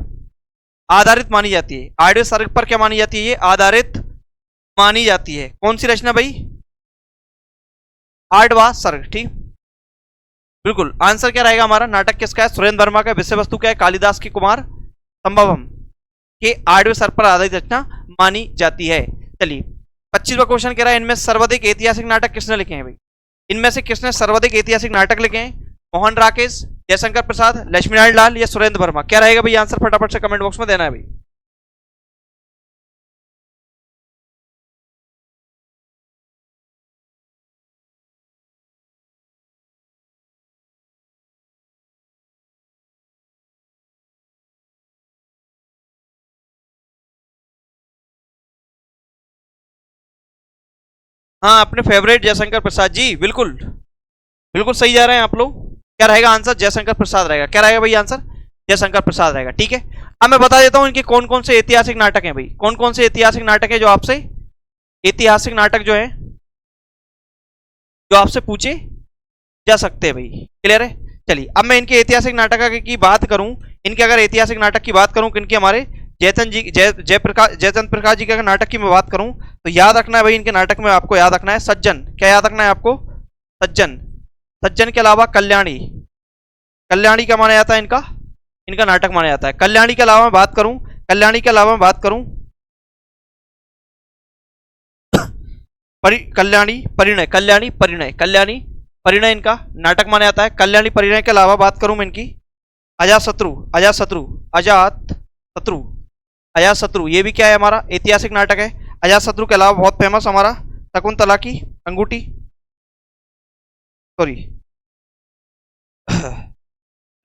आधारित मानी जाती है। आठवें सर्ग पर क्या मानी जाती है? ये आधारित मानी जाती है। कौन सी रचना भाई? आठवां सर्ग। ठीक, बिल्कुल आंसर क्या रहेगा हमारा? नाटक किसका है? सुरेंद्र वर्मा का। विषय वस्तु क्या है? कालिदास की कुमार संभवम के आठवें सर्ग पर आधारित रचना मानी जाती है। चलिए, 25वां क्वेश्चन कह रहा है, इनमें सर्वाधिक ऐतिहासिक नाटक किसने लिखे हैं भाई? इनमें से किसने सर्वाधिक ऐतिहासिक नाटक लिखे हैं? मोहन राकेश, जयशंकर प्रसाद, लक्ष्मीनारायण लाल या सुरेंद्र वर्मा? क्या रहेगा भाई आंसर? फटाफट से कमेंट बॉक्स में देना है भाई। हाँ, अपने फेवरेट जयशंकर प्रसाद जी, बिल्कुल बिल्कुल सही जा रहे हैं आप लोग। क्या रहेगा आंसर? जयशंकर प्रसाद रहेगा। क्या रहेगा भाई आंसर? जयशंकर प्रसाद रहेगा। ठीक है, अब मैं बता देता हूं इनके कौन कौन से ऐतिहासिक नाटक हैं भाई। कौन कौन से ऐतिहासिक नाटक है जो आपसे, ऐतिहासिक नाटक जो है जो आपसे पूछे जा सकते हैं भाई। क्लियर है? चलिए, अब मैं इनके ऐतिहासिक नाटक की बात करूं, इनके अगर ऐतिहासिक नाटक की बात करूं, इनके हमारे जयचंद प्रकाश जी के अगर नाटक की मैं बात करूं, तो याद रखना है भाई, इनके नाटक में आपको याद रखना है सज्जन। क्या याद रखना है आपको? सज्जन। सज्जन के अलावा कल्याणी, कल्याणी का माना जाता है इनका, इनका नाटक माना जाता है। कल्याणी के अलावा मैं बात करूं, कल्याणी के अलावा मैं बात करूं कल्याणी परिणय, कल्याणी परिणय, कल्याणी परिणय इनका नाटक माना जाता है। कल्याणी परिणय के अलावा बात करूं मैं इनकी अजात शत्रु, अजात शत्रु, अजात शत्रु, अजात शत्रु, ये भी क्या है हमारा? ऐतिहासिक नाटक है। अजात शत्रु के अलावा बहुत फेमस हमारा शकुंतला की अंगूठी, सॉरी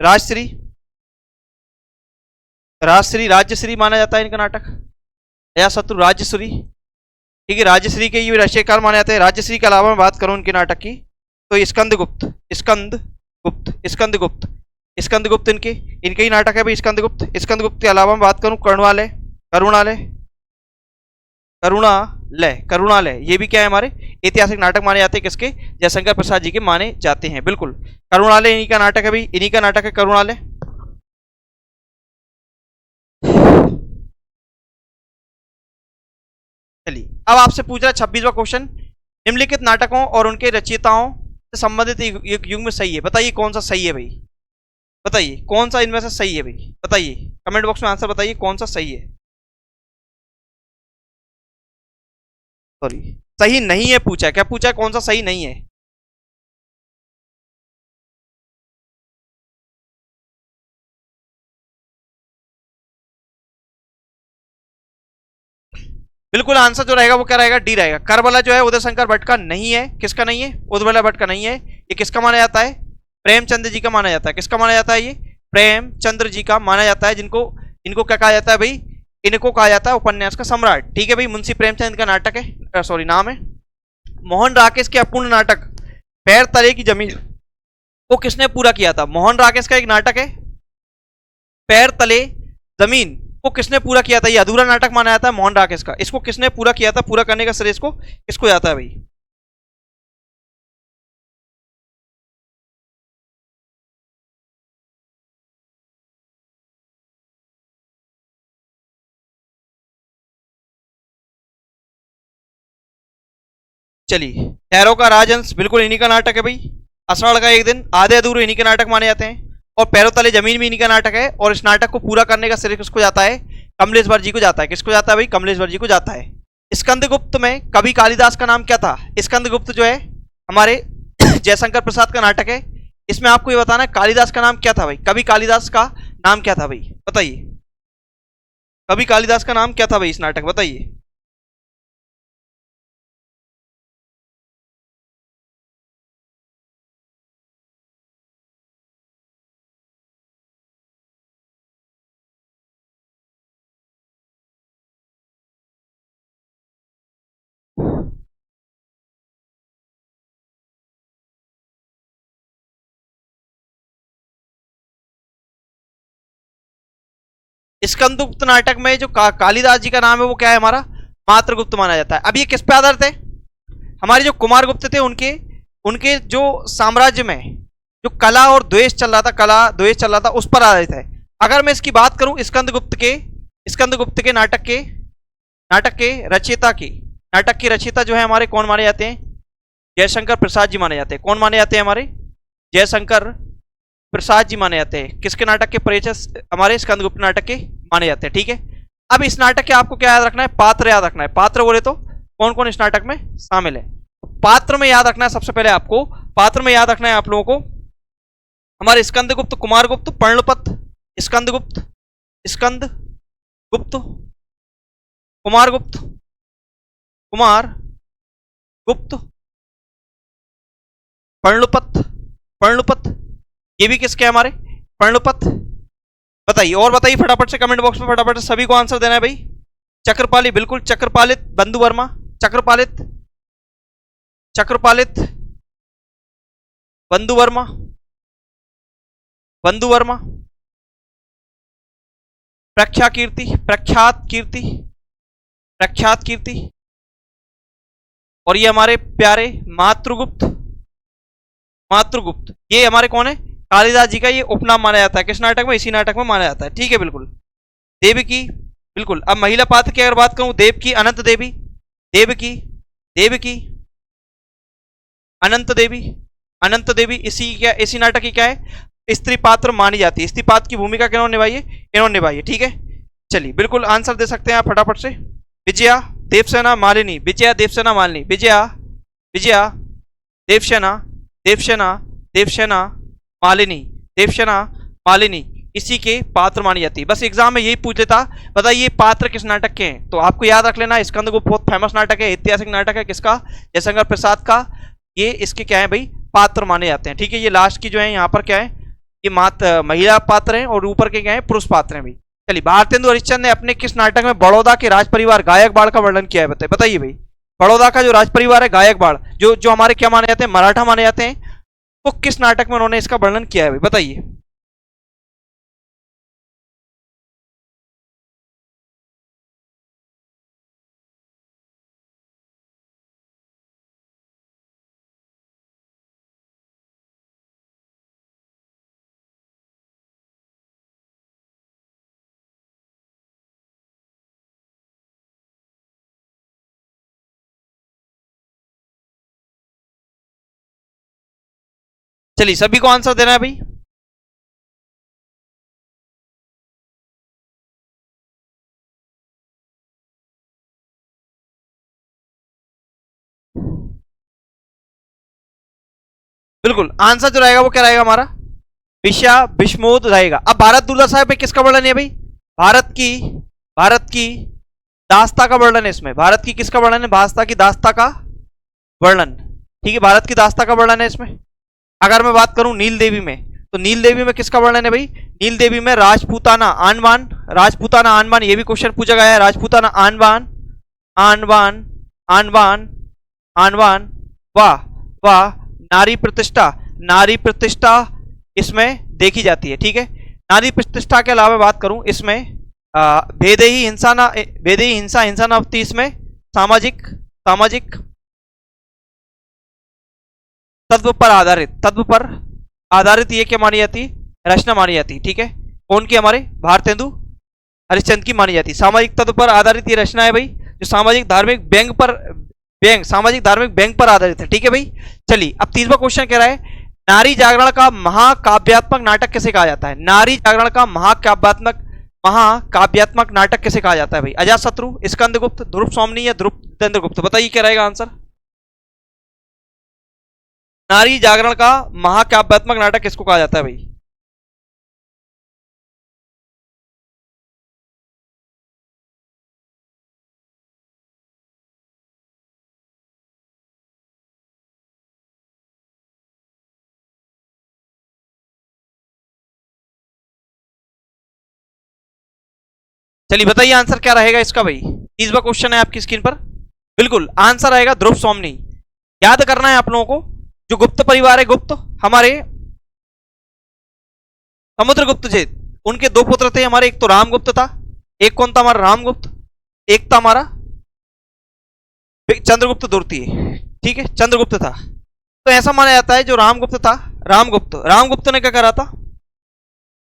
राजश्री, राजश्री, राज्यश्री माना जाता है इनका नाटक। अजात शत्रु, राज्यश्री। ठीक है, राज्यश्री के ये रचयिता माने जाते हैं। राज्यश्री के अलावा मैं बात करूं इनके नाटक की, तो स्कंदगुप्त, स्कंदगुप्त, स्कंदगुप्त, स्कंदगुप्त इनके, इनके ही नाटक है भाई स्कंदगुप्त। स्कंदगुप्त के अलावा मैं बात करूं करुणालय, करुणालय, करुणालय, करुणालय, ये भी क्या है हमारे ऐतिहासिक नाटक माने जाते हैं। किसके? जयशंकर प्रसाद जी के माने जाते हैं। बिल्कुल, करुणालय इन्हीं का नाटक है भाई, इन्हीं का नाटक है करुणालय। चलिए, अब आपसे पूछ रहा है 26वां क्वेश्चन, निम्नलिखित नाटकों और उनके रचयिताओं से संबंधित एक युग्म सही है। बताइए कौन सा सही है भाई? बताइए कौन सा इनमें से सही है भाई? बताइए कमेंट बॉक्स में आंसर बताइए कौन सा सही है। सॉरी, सही नहीं है पूछा है। क्या पूछा है? कौन सा सही नहीं है? बिल्कुल आंसर जो रहेगा वो क्या रहेगा? डी रहेगा। करबला जो है उदय शंकर भट्ट का नहीं है। किसका नहीं है? उदयला भट्ट का नहीं है। ये किसका माना जाता है? प्रेमचंद्र जी का माना जाता है। किसका माना जाता है? ये प्रेमचंद्र जी का माना जाता है, जिनको, इनको क्या कहा जाता है भाई? इनको कहा जाता है उपन्यास का सम्राट। ठीक है भाई, मुंशी प्रेमचंद का नाटक है, सॉरी नाम है। मोहन राकेश के अपूर्ण नाटक पैर तले की जमीन को किसने पूरा किया था? मोहन राकेश का एक नाटक है, पैर तले जमीन को किसने पूरा किया था? ये अधूरा नाटक माना जाता है मौन राकेश का। इसको किसने पूरा किया था? पूरा करने का श्रेय इसको किसको जाता है भाई? चलिए, टैरो का राजहंस बिल्कुल इन्हीं का नाटक है भाई। आषाढ़ का एक दिन, आधे अधूरे इन्हीं के नाटक माने जाते हैं। और पैरों तले जमीन भी इन्हीं का नाटक है। और इस नाटक को पूरा करने का श्रेय किसको जाता है? कमलेश्वर जी को जाता है। किसको जाता है भाई? कमलेश्वर जी को जाता है। स्कंदगुप्त में कवि कालिदास का नाम क्या था? स्कंदगुप्त जो है हमारे जयशंकर प्रसाद का नाटक है। इसमें आपको ये बताना है कालिदास का नाम क्या था भाई? कवि कालिदास का नाम क्या था भाई? बताइए, कवि कालिदास का नाम क्या था भाई इस नाटक? बताइए। स्कंदगुप्त नाटक में जो कालिदास जी का नाम है वो क्या है हमारा? मात्रगुप्त माना जाता है। अब ये किस पे आधारित है? हमारे जो कुमारगुप्त थे उनके उनके जो साम्राज्य में जो कला और द्वेष चल रहा था, कला द्वेष चल रहा था, उस पर आधारित है। अगर मैं इसकी बात करूं स्कंदगुप्त के नाटक के रचयिता जो है हमारे कौन माने जाते हैं? जयशंकर प्रसाद जी माने जाते हैं। कौन माने जाते हैं? हमारे जयशंकर प्रसाद जी माने जाते हैं। किसके नाटक के? परिचय हमारे स्कंदगुप्त नाटक के माने जाते हैं। ठीक है, अब इस नाटक के आपको क्या याद रखना है? पात्र याद रखना है। पात्र बोले तो कौन कौन इस नाटक में शामिल है? पात्र में याद रखना है, सबसे पहले आपको पात्र में याद रखना है आप लोगों को हमारे स्कंदगुप्त, कुमारगुप्त, पर्णपत, स्कंदगुप्त, स्कंदगुप्त, कुमारगुप्त, कुमारगुप्त, पर्णपत, ये भी किसके हमारे? पर्णपत। बताइए, और बताइए फटाफट से कमेंट बॉक्स में, फटाफट से सभी को आंसर देना है भाई। चक्रपाली, बिल्कुल चक्रपालित, बंधु वर्मा, चक्रपालित, बंधु वर्मा, प्रख्यात कीर्ति, और ये हमारे प्यारे मातृगुप्त, ये हमारे कौन है? कालिदास जी का ये उपनाम माना जाता है। किस नाटक में? इसी नाटक में माना जाता है। ठीक है, बिल्कुल। देवकी, बिल्कुल। अब महिला पात्र की अगर बात करूं, देवकी, अनंत देवी, देवकी, अनंत देवी इसी नाटक की क्या है? स्त्री पात्र मानी जाती है। स्त्री पात्र की भूमिका किन्होंने निभाई है? इन्होंने निभाई है। ठीक है, चलिए बिल्कुल आंसर दे सकते हैं आप फटाफट से। विजया देवसेना मालिनी, विजया देवसेना मालिनी, विजया देवसेना मालिनी इसी के पात्र मानी जाती है। बस एग्जाम में यही पूछ लेता, बताइए पात्र किस नाटक के हैं? तो आपको याद रख लेना, स्कंदगुप्त बहुत फेमस नाटक है, ऐतिहासिक नाटक है। किसका? जयशंकर प्रसाद का। ये इसके क्या है भाई? पात्र माने जाते हैं। ठीक है, ये लास्ट की जो है यहाँ पर क्या है? ये महिला पात्र हैं और ऊपर के क्या है? पुरुष पात्र हैं भाई। चलिए, भारतेंदु हरिश्चंद्र ने अपने किस नाटक में बड़ौदा के राज परिवार गायकवाड़ का वर्णन किया है? बताइए भाई। बड़ौदा का जो राज परिवार है गायकवाड़, जो हमारे क्या माने जाते हैं? मराठा माने जाते हैं। तो किस नाटक में उन्होंने इसका वर्णन किया है भाई? बताइए। चलिए, सभी को आंसर देना है भाई। बिल्कुल, आंसर जो रहेगा वो क्या रहेगा हमारा? विष्मोद रहेगा। अब भारत दुर्गा साहब में किसका वर्णन है भाई? भारत की दास्ता का वर्णन है इसमें। भारत की किसका वर्णन है? भारत की दास्ता का वर्णन। ठीक है, भारत की दास्ता का वर्णन है इसमें। अगर मैं बात करूं नील देवी में, तो नील देवी में किसका वर्णन है भाई? नील देवी में राजपूताना आनबान, ये भी क्वेश्चन पूछा गया है। राजपूताना आनबान, वाह, नारी प्रतिष्ठा इसमें देखी जाती है। ठीक है, नारी प्रतिष्ठा के अलावा बात करूं इसमें भेदेही हिंसा ना, भेदेही हिंसा हिंसा नावती, इसमें सामाजिक सामाजिक तत्व पर आधारित, तत्व पर आधारित ये क्या मानी जाती, रचना मानी जाती। ठीक है, कौन की, हमारे भारतेंदु हरिश्चंद्र की मानी जाती। सामाजिक तत्व पर आधारित ये रचना है भाई, जो सामाजिक धार्मिक व्यंग पर, व्यंग सामाजिक धार्मिक व्यंग पर आधारित है। ठीक है भाई, चलिए अब 30वां क्वेश्चन कह रहा है नारी जागरण का महाकाव्यात्मक नाटक किसे कहा जाता है। नारी जागरण का महाकाव्यात्मक नाटक किसे कहा जाता है भाई। अजातशत्रु, स्कंदगुप्त, ध्रुव स्वामिनी या ध्रुवदेंद्रगुप्त, बताइए क्या रहेगा आंसर। नारी जागरण का महाकाव्यात्मक नाटक किसको कहा जाता है भाई। चलिए बताइए आंसर क्या रहेगा इसका भाई। 30वां क्वेश्चन है आपकी स्क्रीन पर। बिल्कुल आंसर आएगा ध्रुव स्वामिनी। याद करना है आप लोगों को, जो गुप्त परिवार है, गुप्त हमारे समुद्रगुप्त जी, उनके दो पुत्र थे हमारे, एक तो रामगुप्त था, एक कौन था हमारा, रामगुप्त, एक था हमारा चंद्रगुप्त द्वितीय। ठीक है, चंद्रगुप्त था। तो ऐसा माना जाता है जो रामगुप्त था, रामगुप्त ने क्या करा था,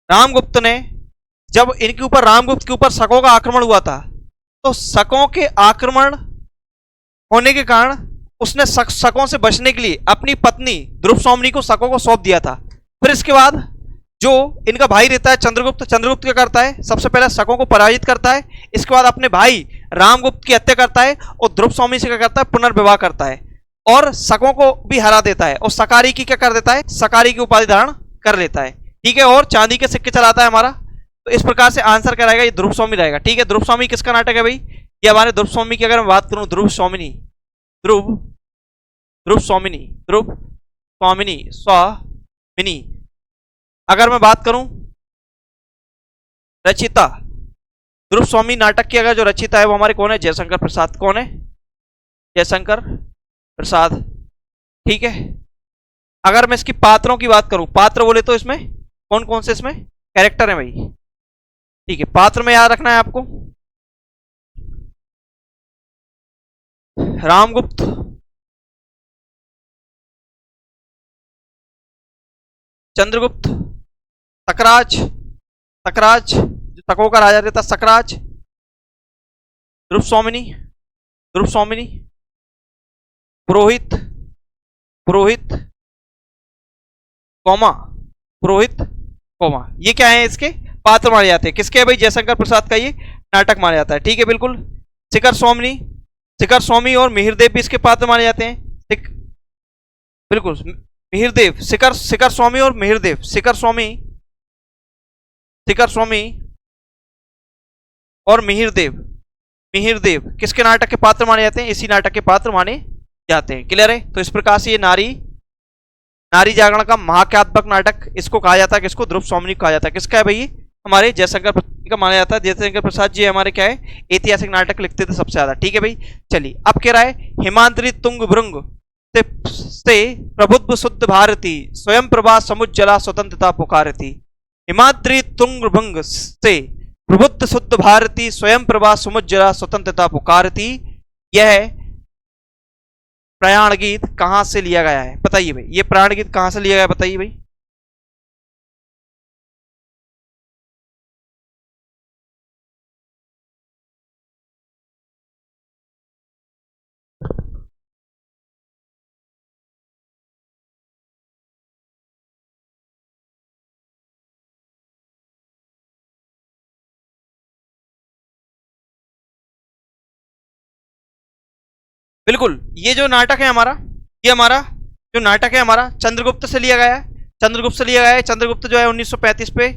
रामगुप्त ने जब इनके ऊपर, रामगुप्त के ऊपर शकों का आक्रमण हुआ था, तो शकों के आक्रमण होने के कारण उसने शकों से बचने के लिए अपनी पत्नी ध्रुव स्वामिनी को शकों को सौंप दिया था। फिर इसके बाद जो इनका भाई रहता है चंद्रगुप्त क्या करता है, सबसे पहले शकों को पराजित करता है, इसके बाद अपने भाई रामगुप्त की हत्या करता है और ध्रुव स्वामिनी से क्या करता है, पुनर्विवाह करता है और शकों को भी हरा देता है और सकारी की क्या कर देता है, सकारी की उपाधि धारण कर लेता है। ठीक है, और चांदी के सिक्के चलाता है हमारा। तो इस प्रकार से आंसर क्या रहेगा, ये ध्रुव स्वामी रहेगा। ठीक है, ध्रुव स्वामी किसका नाटक है भाई, ये हमारे ध्रुव स्वामी की अगर मैं बात करूं, ध्रुव स्वामिनी अगर मैं बात करूं रचिता, ध्रुव स्वामी नाटक की अगर जो रचिता है वो हमारे कौन है, जयशंकर प्रसाद। कौन है, जयशंकर प्रसाद। ठीक है, अगर मैं इसकी पात्रों की बात करूं, पात्र बोले तो इसमें कौन कौन से इसमें कैरेक्टर है भाई। ठीक है, पात्र में याद रखना है आपको, रामगुप्त, चंद्रगुप्त, सकराज, जो शकों का राजा रहता, सकराज, ध्रुव स्वामिनी, पुरोहित, कौमा, ये क्या है, इसके पात्र माने जाते हैं। किसके है भाई, जयशंकर प्रसाद का ये नाटक माना जाता है। ठीक है, बिल्कुल। शिखर स्वामी और मिहिरदेव भी इसके पात्र माने जाते हैं। बिल्कुल, मिहिरदेव, शिखर स्वामी और मिहिरदेव, शिखर स्वामी और मिहिरदेव किसके नाटक के पात्र माने जाते हैं, इसी नाटक के पात्र माने जाते हैं। क्लियर है। तो इस प्रकार से ये नारी जागरण का महाकाव्यात्मक नाटक इसको कहा जाता है, किसको, ध्रुव स्वामिनी कहा जाता है। किसका है भाई, हमारे जयशंकर प्रसाद का माना जाता है। जयशंकर प्रसाद जी हमारे क्या है, ऐतिहासिक नाटक लिखते थे सबसे ज्यादा। ठीक है भाई, चलिए अब कह रहा है हिमाद्री तुंग भृंग से प्रबुद्ध शुद्ध भारती स्वयं प्रभा समुज्जला स्वतंत्रता पुकारती। हिमाद्री तुंग भृंग से प्रबुद्ध शुद्ध भारती स्वयं प्रभा समुज्जला स्वतंत्रता पुकारती, यह प्रयाण गीत कहां से लिया गया है, बताइए भाई। ये प्रयाण गीत कहां से लिया गया है, बताइए भाई। बिल्कुल, ये जो नाटक है हमारा, ये हमारा जो नाटक है हमारा चंद्रगुप्त से लिया गया है। चंद्रगुप्त जो है 1935 पे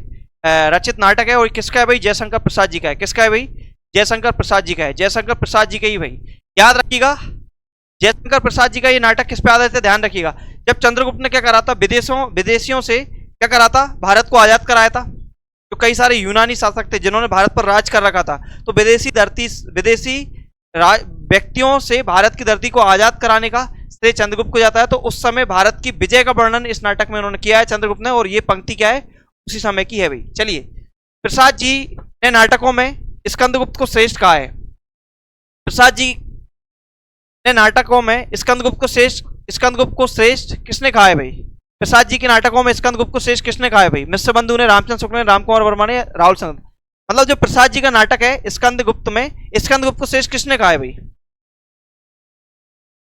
रचित नाटक है और किसका है भाई, जयशंकर प्रसाद जी का है। किसका है भाई, जयशंकर प्रसाद जी का है। जयशंकर प्रसाद जी का ही भाई, याद रखिएगा। जयशंकर प्रसाद जी का ये नाटक किस पे आधारित है, ध्यान रखिएगा। जब चंद्रगुप्त ने क्या करा था, विदेशियों से क्या करा था, भारत को आजाद कराया था। जो कई सारे यूनानी शासक थे जिन्होंने भारत पर राज कर रखा था, तो विदेशी व्यक्तियों से भारत की धरती को आजाद कराने का श्रेय चंद्रगुप्त को जाता है। तो उस समय भारत की विजय का वर्णन इस नाटक में उन्होंने किया है चंद्रगुप्त ने, और ये पंक्ति क्या है, उसी समय की है भाई। चलिए, प्रसाद जी ने नाटकों में स्कंदगुप्त को श्रेष्ठ कहा है। प्रसाद जी ने नाटकों में स्कंदगुप्त को श्रेष्ठ किसने कहा है भाई? प्रसाद जी के नाटकों में स्कंदगुप्त को श्रेष्ठ किसने कहा है भाई? मिश्र बंधु ने, रामचंद्र शुक्ल ने, रामकुमार वर्मा ने, राहुल चंद्र। मतलब जो प्रसाद जी का नाटक है स्कंदगुप्त में, स्कंदगुप्त को श्रेष्ठ किसने कहा है भाई?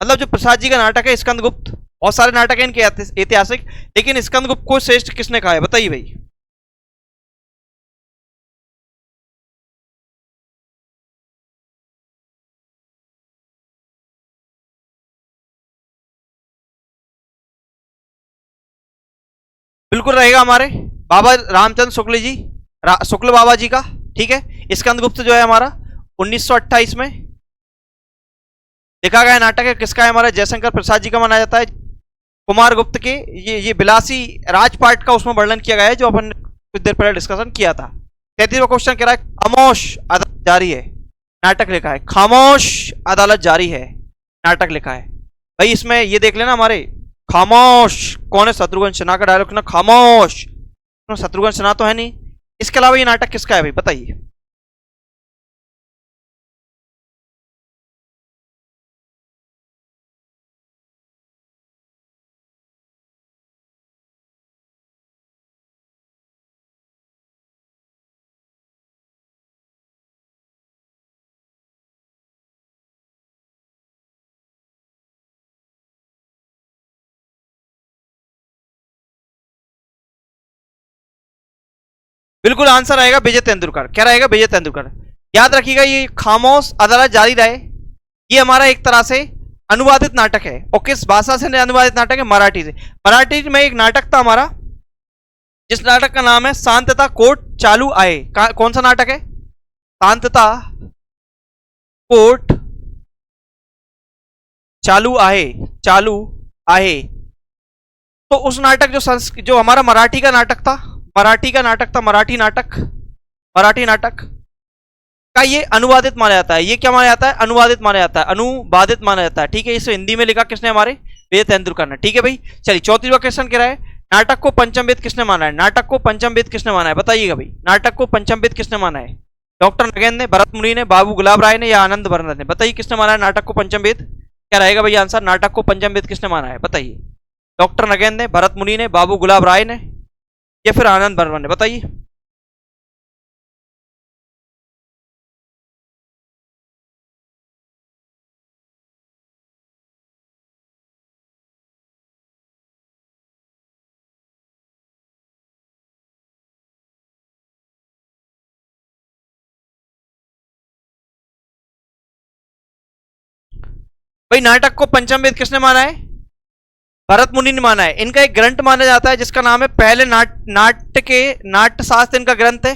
मतलब जो प्रसाद जी का नाटक है स्कंदगुप्त, बहुत सारे नाटक है इनके ऐतिहासिक, लेकिन स्कंदगुप्त को श्रेष्ठ किसने कहा है बताइए भाई। बिल्कुल रहेगा हमारे बाबा रामचंद्र शुक्ल जी, शुक्ल बाबा जी का। ठीक है, स्कंदगुप्त जो है हमारा 1928 में लिखा गया नाटक है। किसका है? हमारा जयशंकर प्रसाद जी का माना जाता है। कुमार गुप्त के ये बिलासी राजपाट का उसमें वर्णन किया गया है, जो अपन कुछ देर पहले डिस्कशन किया था। 33वां क्वेश्चन कह रहा है खामोश अदालत जारी है, नाटक लिखा है। खामोश अदालत जारी है, नाटक लिखा है भाई। इसमें ये देख लेना हमारे, खामोश कौन है? शत्रुघ्न सिन्हा का डायलॉग ना, खामोश। शत्रुघ्न सिन्हा तो है नहीं। इसके अलावा ये नाटक किसका है भाई बताइए। बिल्कुल आंसर आएगा विजय तेंदुलकर। क्या रहेगा? विजय तेंदुलकर। याद रखिएगा, ये खामोश अदालत जारी रहे, ये हमारा एक तरह से अनुवादित नाटक है। और किस भाषा से अनुवादित नाटक है? मराठी से। मराठी में एक नाटक था हमारा, जिस नाटक का नाम है शांतता कोर्ट चालू आए। कौन सा नाटक है? शांतता कोर्ट चालू आए, चालू आए। तो उस नाटक जो हमारा मराठी का नाटक था, मराठी नाटक का ये अनुवादित माना जाता है। ये क्या माना जाता है? अनुवादित माना जाता है, अनुवादित माना जाता है। ठीक है, इसे हिंदी में लिखा किसने? हमारे विजय तेंदुलकर ने। ठीक है भाई। चलिए, 34वां क्वेश्चन कह रहा है नाटक को पंचम वेद किसने माना है? नाटक को पंचम वेद किसने माना है बताइएगा भाई। नाटक को पंचम वेद किसने माना है? डॉक्टर नगेंद्र ने, भरत मुनि ने, बाबू गुलाब राय ने, या आनंद बर्नर ने? बताइए किसने माना है नाटक को पंचम वेद। क्या रहेगा भाई आंसर? नाटक को पंचम वेद किसने माना है बताइए। डॉक्टर नगेंद्र ने, भरत मुनि ने, बाबू गुलाब राय ने, या फिर आनंद बर्मन ने? बताइए। भाई नाटक को पंचम वेद किसने माना है? भरत मुनि ने माना है। इनका एक ग्रंथ माना जाता है जिसका नाम है पहले नाट्य के नाट्य शास्त्र इनका ग्रंथ है।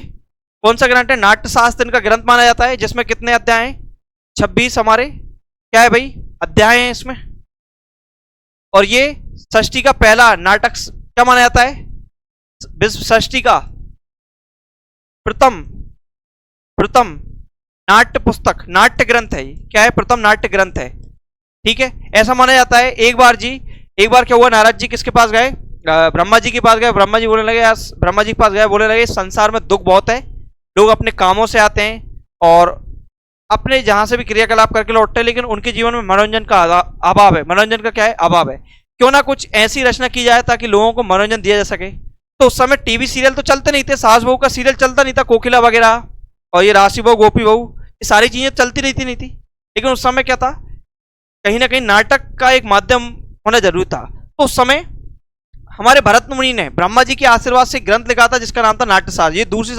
कौन सा ग्रंथ है? नाट्य शास्त्र इनका ग्रंथ माना जाता है, जिसमें कितने अध्याय हैं? 26 हमारे क्या है भाई अध्याय हैं इसमें। और ये षष्ठी का पहला नाटक क्या माना जाता है? विश्व षष्ठी का प्रथम प्रथम नाट्य पुस्तक, नाट्य ग्रंथ है। क्या है? प्रथम नाट्य ग्रंथ है। ठीक है, ऐसा माना जाता है। एक बार क्या हुआ, नारद जी किसके पास गए? ब्रह्मा जी के पास गए। ब्रह्मा जी बोलने लगे, ब्रह्मा जी के पास गए, बोलने लगे संसार में दुख बहुत है, लोग अपने कामों से आते हैं और अपने जहां से भी क्रियाकलाप करके लौटते हैं, लेकिन उनके जीवन में मनोरंजन का अभाव है। मनोरंजन का क्या है? अभाव है। क्यों ना कुछ ऐसी रचना की जाए ताकि लोगों को मनोरंजन दिया जा सके। तो उस समय टीवी सीरियल तो चलते नहीं थे, सास बहू का सीरियल चलता नहीं था, कोकिला वगैरह और ये राशि बहू, गोपी बहू, ये सारी चीजें चलती रहती नहीं थी। लेकिन उस समय क्या था, कहीं ना कहीं नाटक का एक माध्यम होना जरूरी था। तो उस समय हमारे भरत मुनि ने ब्रह्मा जी के आशीर्वाद से ग्रंथ लिखा था जिसका नाम था नाट्यशास्त्र। ये दूसरी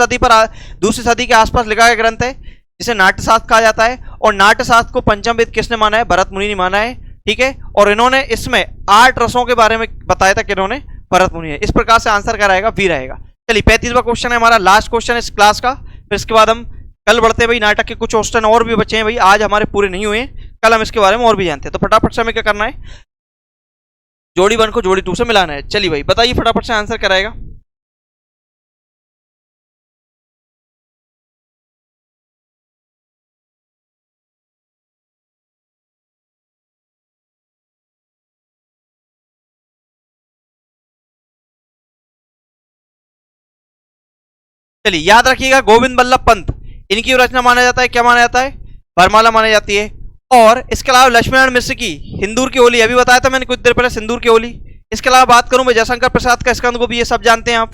सदी के आसपास लिखा गया ग्रंथ है, जिसे नाट्यशास्त्र कहा जाता है। और नाट्यशास्त्र को पंचम वेद किसने माना है? भरत मुनि ने माना है। ठीक है, और इन्होंने इसमें 8 रसों के बारे में बताया था कि इन्होंने, भरत मुनि है। इस प्रकार से आंसर क्या रहेगा? बी रहेगा। चलिए, 35वां क्वेश्चन है हमारा, लास्ट क्वेश्चन है इस क्लास का। फिर इसके बाद हम कल बढ़ते हैं भाई। नाटक के कुछ क्वेश्चन और भी बचे हैं भाई, आज हमारे पूरे नहीं हुए, कल हम इसके बारे में और भी जानते हैं। तो फटाफट से हमें क्या करना है, जोड़ी 1 को जोड़ी 2 से मिलाना है। चलिए भाई बताइए फटाफट से आंसर कराएगा। चलिए याद रखिएगा, गोविंद बल्लभ पंत, इनकी रचना माना जाता है, क्या माना जाता है, वरमाला मानी जाती है। और इसके अलावा लक्ष्मीनारायण मिश्र की हिंदूर की होली, अभी बताया था मैंने कुछ देर पहले, सिंदूर की होली। इसके अलावा बात करूं मैं जयशंकर प्रसाद का स्कंद को भी, ये सब जानते हैं आप।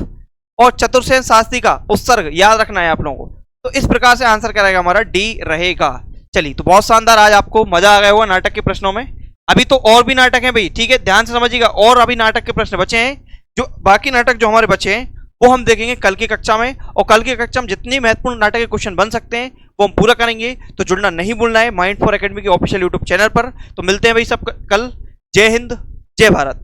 और चतुर्सेन शास्त्री का उत्सर्ग याद रखना है आप लोगों को। तो इस प्रकार से आंसर क्या रहेगा हमारा, डी रहेगा। चलिए, तो बहुत शानदार, आज आपको मजा आ गया होगा नाटक के प्रश्नों में। अभी तो और भी नाटक हैं भाई, ठीक है, ध्यान से समझिएगा, और अभी नाटक के प्रश्न बचे हैं। जो बाकी नाटक जो हमारे बचे हैं वो हम देखेंगे कल की कक्षा में, और कल की कक्षा में जितनी महत्वपूर्ण नाटक के क्वेश्चन बन सकते हैं वो हम पूरा करेंगे। तो जुड़ना नहीं भूलना है माइंड फॉर एकेडमी के ऑफिशियल यूट्यूब चैनल पर। तो मिलते हैं भाई सब कल। जय हिंद, जय भारत।